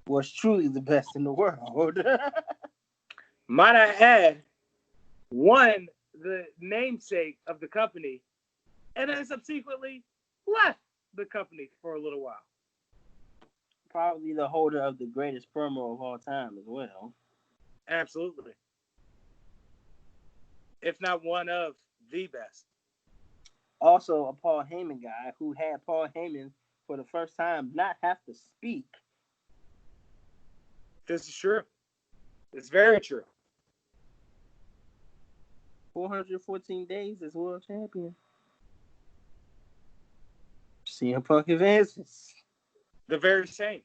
was truly the best in the world. Might I add, won the namesake of the company, and then subsequently left the company for a little while. Probably the holder of the greatest promo of all time as well. Absolutely. If not one of the best. Also, a Paul Heyman guy who had Paul Heyman for the first time not have to speak. This is true. It's very true. 414 days as world champion. CM Punk advances. The very same.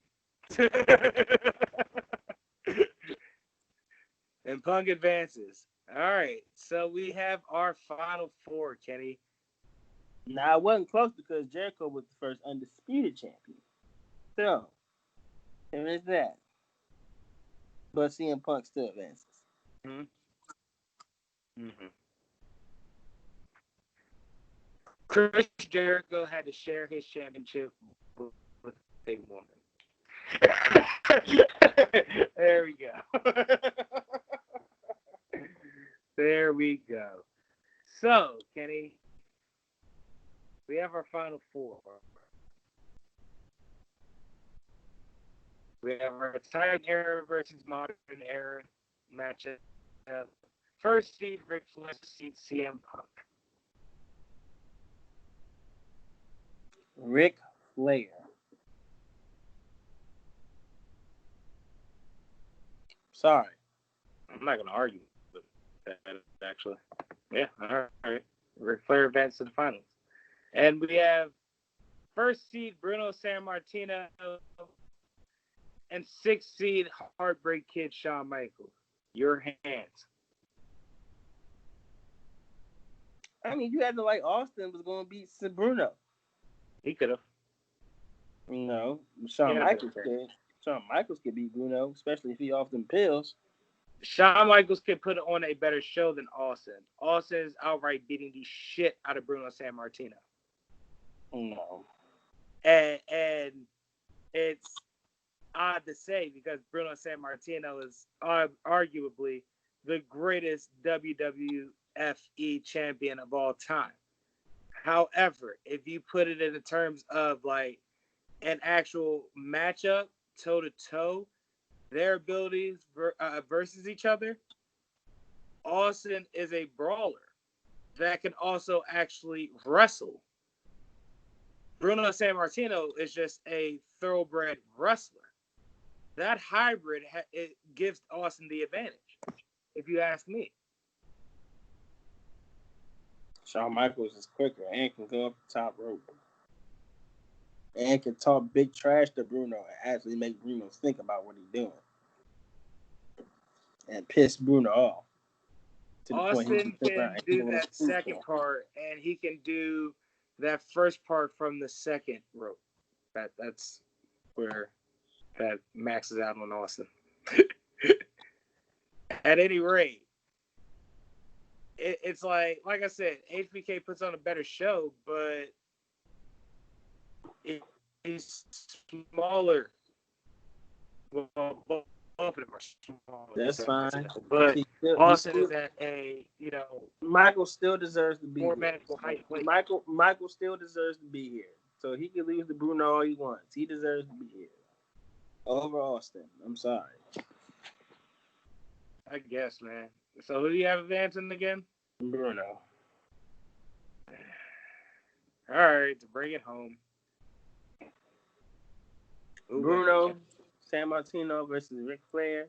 And Punk advances. All right. So we have our final four, Kenny. Now, it wasn't close because Jericho was the first undisputed champion. So, there is that. But CM Punk still advances. Chris Jericho had to share his championship with a woman. There we go. There we go. So, Kenny, we have our final four. We have our Titan era versus modern era matchup. First seed Ric Flair, seed CM Punk. Ric Flair. Sorry. I'm not going to argue with that, actually. Yeah, all right. Ric Flair advanced to the finals. And we have first seed Bruno Sammartino and sixth seed Heartbreak Kid Shawn Michaels. Your hands. I mean, you had to like Austin was going to beat Bruno. He could have. No, Shawn Michaels could. Shawn Michaels could beat Bruno, especially if he off them pills. Shawn Michaels could put on a better show than Austin. Austin is outright beating the shit out of Bruno Sammartino. No. And it's odd to say because Bruno Sammartino is arguably the greatest WWFE champion of all time. However, if you put it in the terms of like an actual matchup toe to toe, their abilities versus each other, Austin is a brawler that can also actually wrestle. Bruno Sammartino is just a thoroughbred wrestler. That hybrid it gives Austin the advantage, if you ask me. Shawn Michaels is quicker and can go up the top rope. And can talk big trash to Bruno and actually make Bruno think about what he's doing. And piss Bruno off. Austin can do that second part, and he can do that first part from the second rope. That's where that maxes out on Austin. At any rate, it's like I said, HBK puts on a better show, but he's smaller. Well, both of them are smaller. That's fine. But Austin is at a, Michael still deserves to be more here. manageable height. Michael still deserves to be here. So he can lose to Bruno all he wants. He deserves to be here. Over Austin. I'm sorry. I guess, man. So who do you have advancing again? Bruno. All right, to bring it home. Bruno Sammartino versus Ric Flair.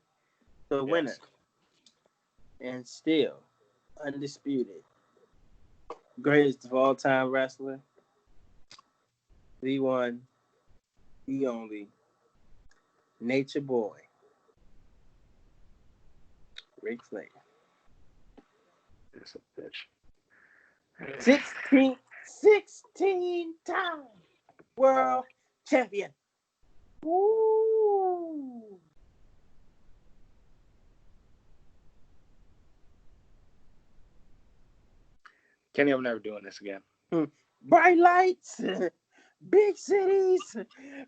The winner. And still undisputed. Greatest of all time wrestler. The one, the only, Nature Boy, Ric Flair. That's a bitch. 16 time world champion. Woo! Kenny, I'm never doing this again. Bright lights, big cities,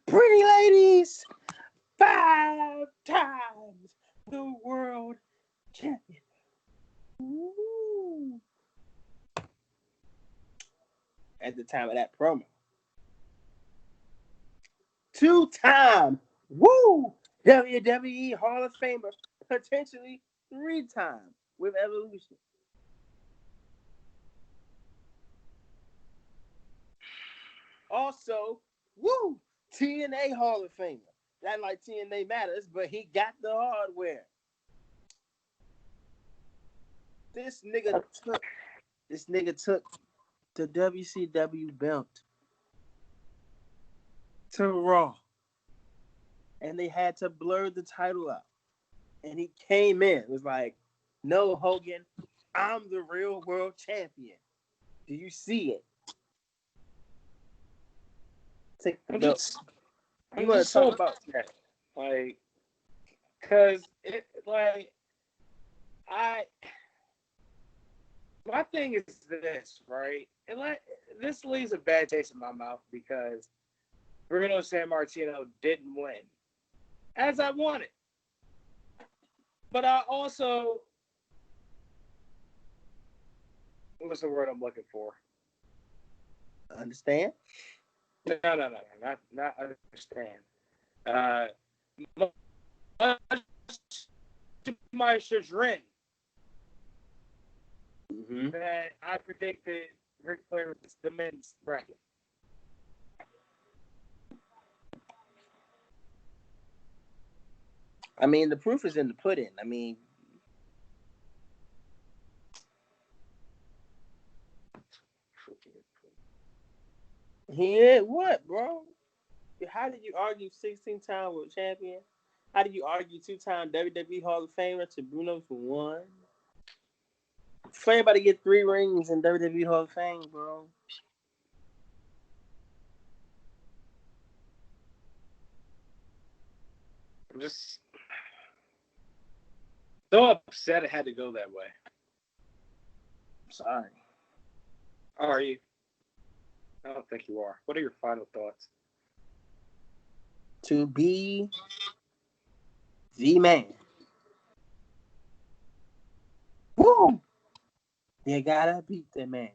pretty ladies, 5 times the world champion. Woo! At the time of that promo. 2-time, WWE Hall of Famer, potentially 3 times with Evolution. Also, TNA Hall of Famer. Not like TNA matters, but he got the hardware. This nigga took the WCW belt to Raw. And they had to blur the title out. And he came in. It was like, no, Hogan, I'm the real world champion. Do you see it? I'm just so about that. Like, because my thing is this, right? This leaves a bad taste in my mouth because Bruno Sammartino didn't win as I wanted. But I also, what's the word I'm looking for? Understand? No, not understand. My chagrin that I predicted Ric Flair was the men's bracket. I mean, the proof is in the pudding. I mean, what, bro? How did you argue 16-time world champion? How did you argue 2-time WWE Hall of Famer to Bruno for 1? Flair about to get 3 rings in WWE Hall of Fame, bro. I'm just so upset it had to go that way. Sorry. Are you? I don't think you are. What are your final thoughts? To be the man. Woo! You gotta beat the man.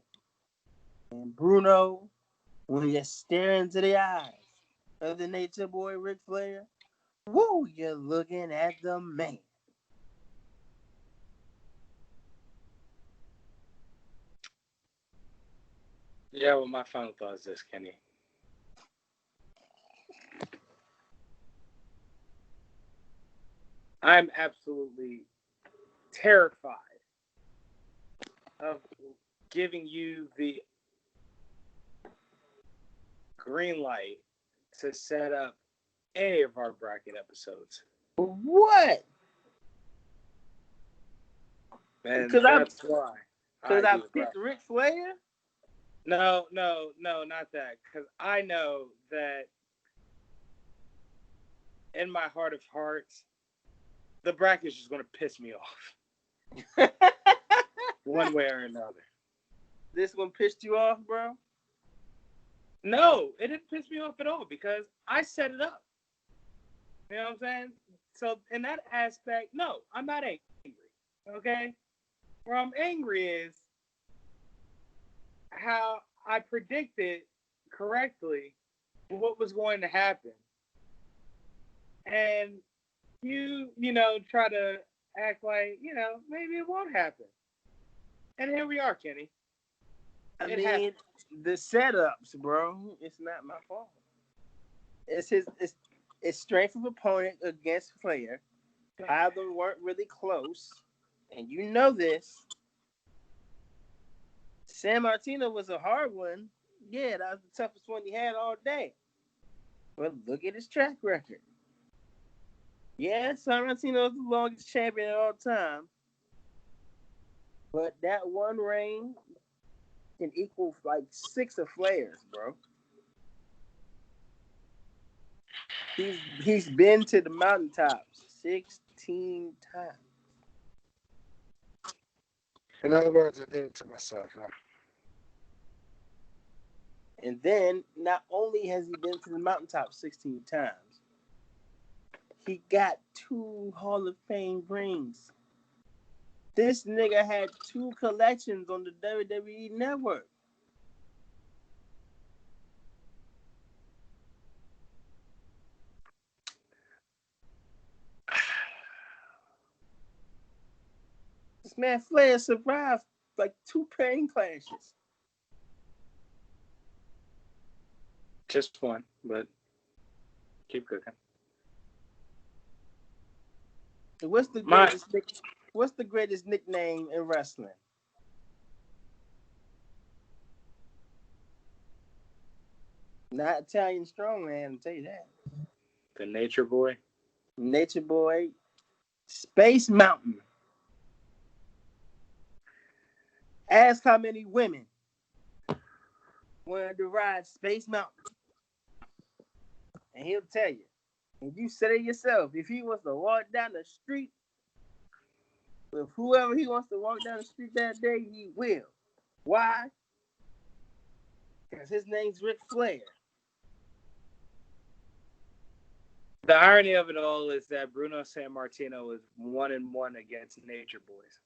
And Bruno, when you stare into the eyes of the Nature Boy Ric Flair, Woo, you're looking at the man. Yeah, well, my final thought is this, Kenny. I'm absolutely terrified of giving you the green light to set up any of our bracket episodes. What? And that's why I do picked Ric Flair? No, not that. Because I know that in my heart of hearts, the bracket's just going to piss me off. One way or another. This one pissed you off, bro? No, it didn't piss me off at all because I set it up. You know what I'm saying? So in that aspect, no, I'm not angry. Okay? Where I'm angry is how I predicted correctly what was going to happen. And you try to act like, maybe it won't happen. And here we are, Kenny. I mean, the setups, bro. It's not my fault. It's strength of opponent against Flair. Five of them weren't really close, and you know this. San Martino was a hard one. Yeah, that was the toughest one he had all day. But look at his track record. Yeah, San Martino is the longest champion of all time. But that one reign can equal like 6 of Flairs, bro. He's been to the mountaintops 16 times. In other words, I did it to myself. Huh? And then, not only has he been to the mountaintop 16 times, he got 2 Hall of Fame rings. This nigga had 2 collections on the WWE Network. This man Flair survived like 2 plane crashes. Just one, but keep cooking. What's the greatest nickname in wrestling? Not Italian Strongman, I'll tell you that. The Nature Boy. Nature Boy. Space Mountain. Ask how many women wanted to ride Space Mountain. And he'll tell you. And you said it yourself. If he wants to walk down the street with whoever he wants to walk down the street that day, he will. Why? Because his name's Ric Flair. The irony of it all is that Bruno Sammartino was 1-1 against Nature Boys.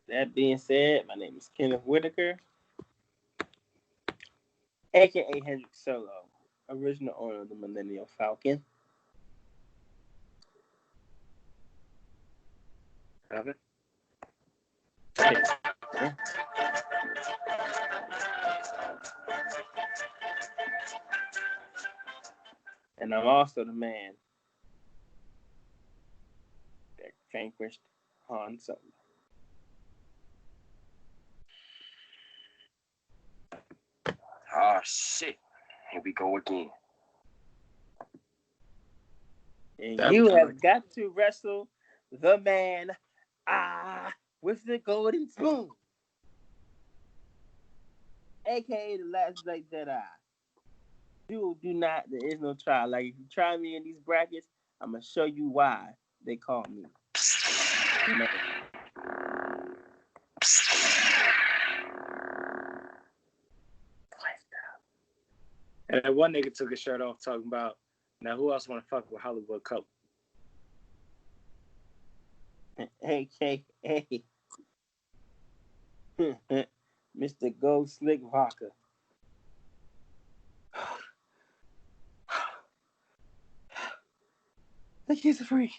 That being said, my name is Kenneth Whitaker, a.k.a. Hendrik Solo, original owner of the Millennial Falcon. Have it? Yeah. And I'm also the man that vanquished Han Solo. Oh, shit. Here we go again. And you have got to wrestle the man with the golden spoon, a.k.a. the last Blade Jedi. Do not, there is no try. Like, if you try me in these brackets, I'm going to show you why they call me. And then one nigga took his shirt off talking about, now who else want to fuck with Hollywood Coke? a.k.a. Mr. Go Slick Vodka. The kid's a freak.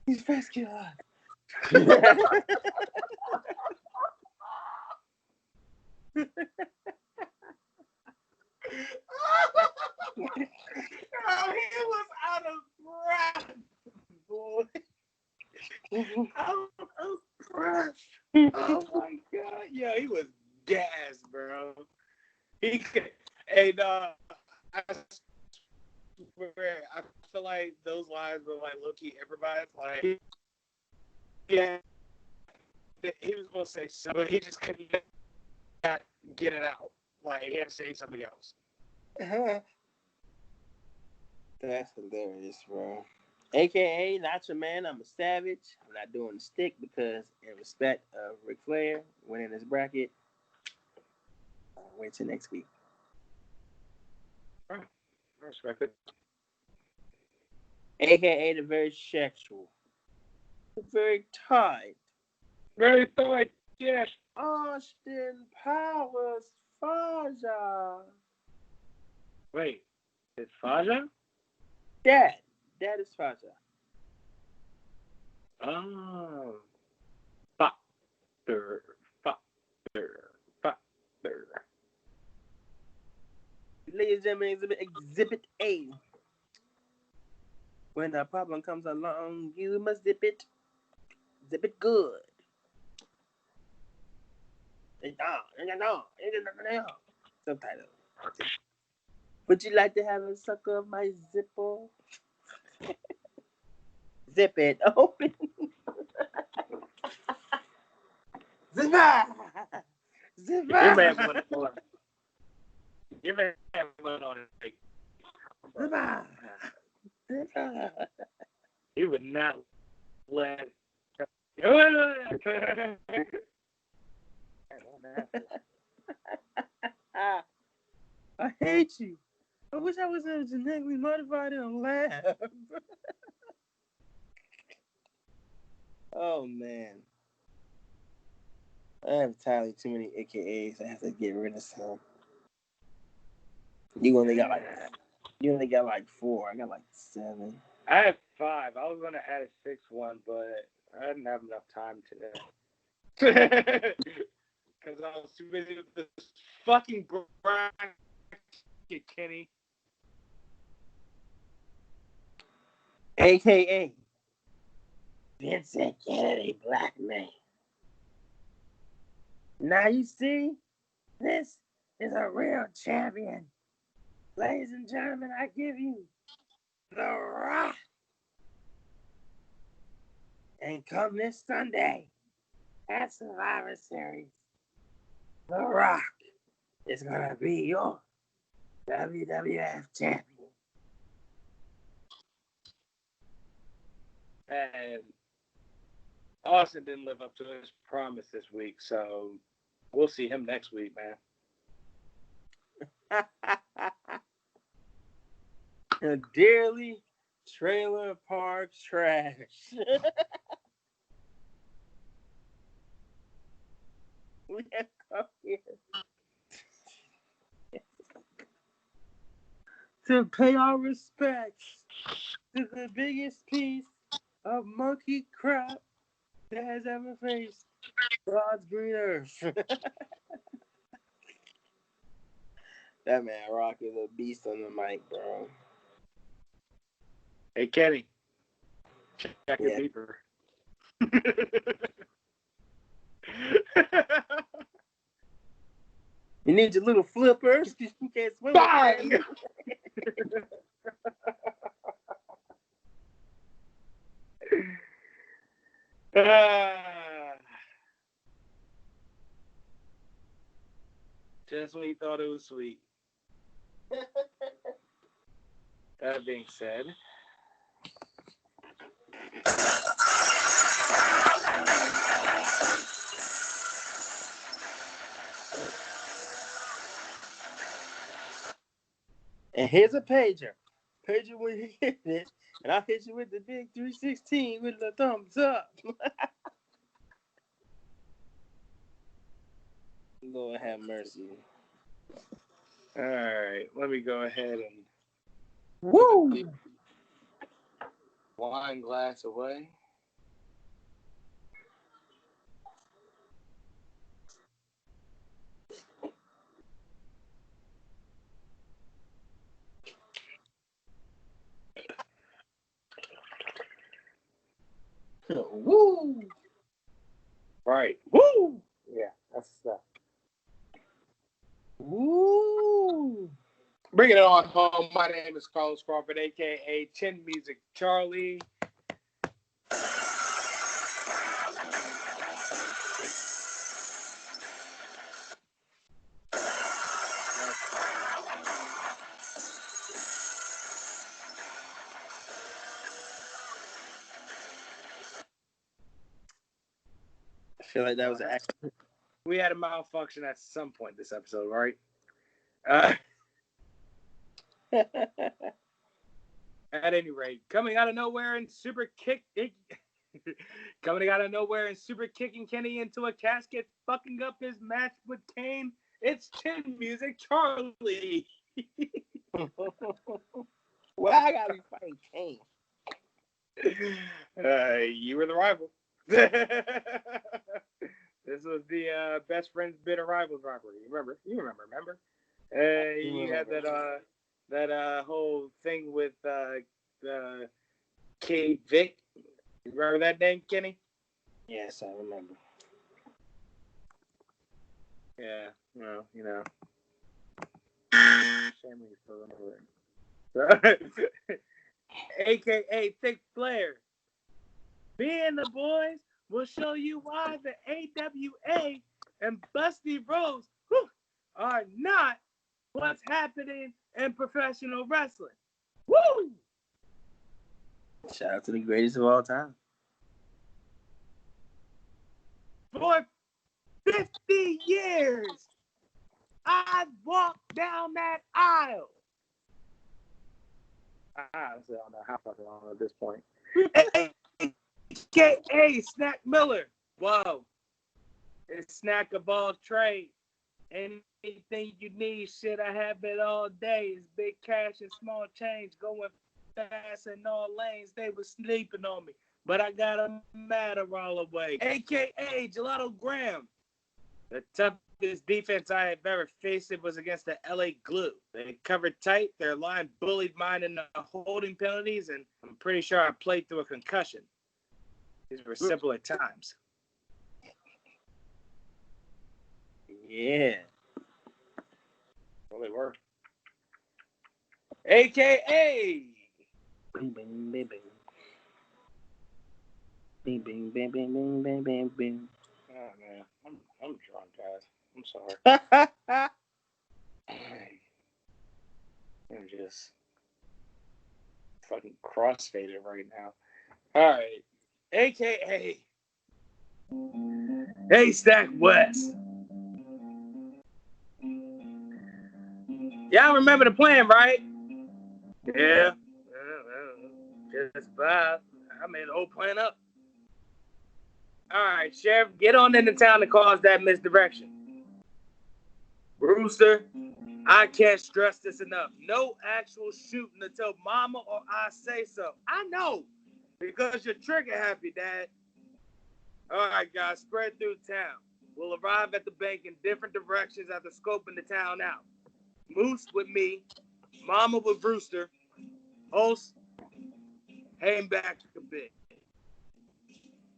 He's vascular. Oh, he was out of breath, boy. Out of breath. Oh my god. Yeah, he was gassed, bro. He could, and I swear, I feel like those lines were like low-key improvised. Like, yeah, he was gonna say something, but he just couldn't get it out. Like, he had to say something else. That's hilarious, bro. AKA, not your man, I'm a savage. I'm not doing the stick because, in respect of Ric Flair winning his bracket, I'll wait till next week. Right. I respect it. AKA, the very sexual, the very tight, Very tight, yes. Austin Powers Faja. Wait, is Faja? Dad is Faja. Oh. Factor. Ladies and gentlemen, exhibit A. When a problem comes along, you must zip it. Zip it good. Subtitle. Would you like to have a sucker of my zipper? Zip it open. Zipper! Zipper! Your man went on. Your man went on. Zipper! Zipper! He would not let. I hate you. I wish I was genetically modified in a lab. Oh man. I have entirely too many AKAs. I have to get rid of some. You only got like 4. I got like 7. I have 5. I was gonna add a 6th one, but I didn't have enough time today. Because I was too busy with this fucking bracket, Kenny. AKA Vincent Kennedy Black Man. Now you see, this is a real champion. Ladies and gentlemen, I give you The Rock. And come this Sunday at Survivor Series, The Rock is going to be your WWF champion. And Austin didn't live up to his promise this week, so we'll see him next week, man. Dearly Trailer Park Trash. We have come here to pay our respects to the biggest piece of monkey crap that has ever faced God's green earth. That man Rock is a beast on the mic, bro. Hey, Kenny, check your beeper. You need your little flippers because you can't swim. Bang! Just when you thought it was sweet. That being said, and here's a pager. heard you when you hit it, and I hit you with the big 316 with the thumbs up. Lord have mercy. All right, let me go ahead and Woo! wine glass away. Woo! Right. Woo! Yeah, that's stuff. Woo! Bring it on home. My name is Carlos Crawford, a.k.a. Chin Music Charlie. I feel like that was an accident. We had a malfunction at some point this episode, right? At any rate, coming out of nowhere and super kicking Kenny into a casket, fucking up his match with Kane. It's Chin Music Charlie. Why I gotta be fighting Kane? You were the rival. This was the best friends bitter rivals rivalry. You remember? You had that whole thing with Kate Vick. You remember that name, Kenny? Yes, I remember. Yeah, well, you know. Shame you still remember it. AKA Thick Flair. Me and the boys will show you why the AWA and Busty Rose are not what's happening in professional wrestling. Woo! Shout out to the greatest of all time. For 50 years, I've walked down that aisle. I honestly don't know how fucking long at this point. AKA Snack Miller. Whoa. It's snack of all trades. Anything you need, shit, I have it all day. It's big cash and small change going fast in all lanes. They were sleeping on me, but I got a Adderall away. AKA Gelato Graham. The toughest defense I have ever faced was against the LA Glue. They covered tight. Their line bullied mine in the holding penalties, and I'm pretty sure I played through a concussion. These were simple at times. Yeah. Well, they were. AKA. Bing, bing, bing, bing. Bing, bing, bing, bing, bing, bing, bing, bing. Oh, man. I'm drunk, guys. I'm sorry. I'm just fucking crossfaded right now. All right. AKA Haystack West. Y'all remember the plan, right? Yeah. Just about. I made the whole plan up. All right, Sheriff, get on into town to cause that misdirection. Brewster, I can't stress this enough. No actual shooting until Mama or I say so. I know, because you're trigger happy, Dad. All right, guys, spread through town. We'll arrive at the bank in different directions after scoping the town out. Moose with me, Mama with Brewster, Host, hang back a bit.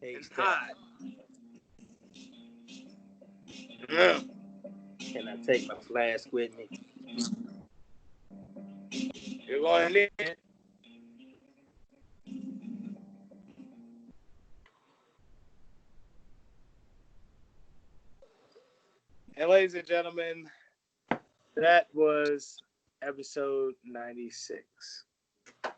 And hide. Can I take my flask with me? You're going to need it. And ladies and gentlemen, that was episode 96. Do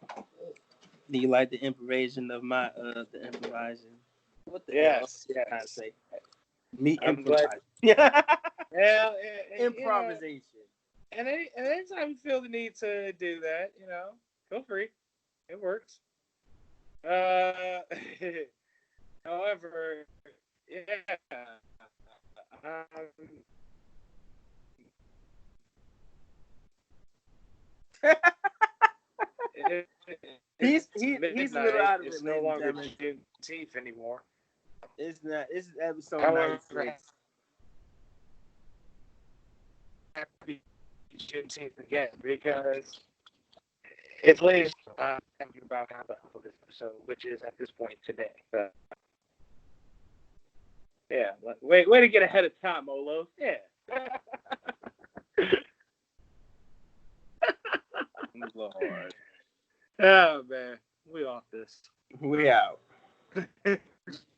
you like the improvisation of my the improvising? What the Yes, hell? yes. I say me I'm improvising. Yeah, Improvisation. And anytime you feel the need to do that, you know, Feel free. It works. However, yeah. He's Midnight. a little out of It's it, no ladies and longer gentlemen. Juneteenth anymore. It's not. This is episode However, 96. happy Juneteenth again because it's late thinking about how to upload this episode, which is at this point today. So, yeah, way to get ahead of time, Olo. Yeah. Lord. Oh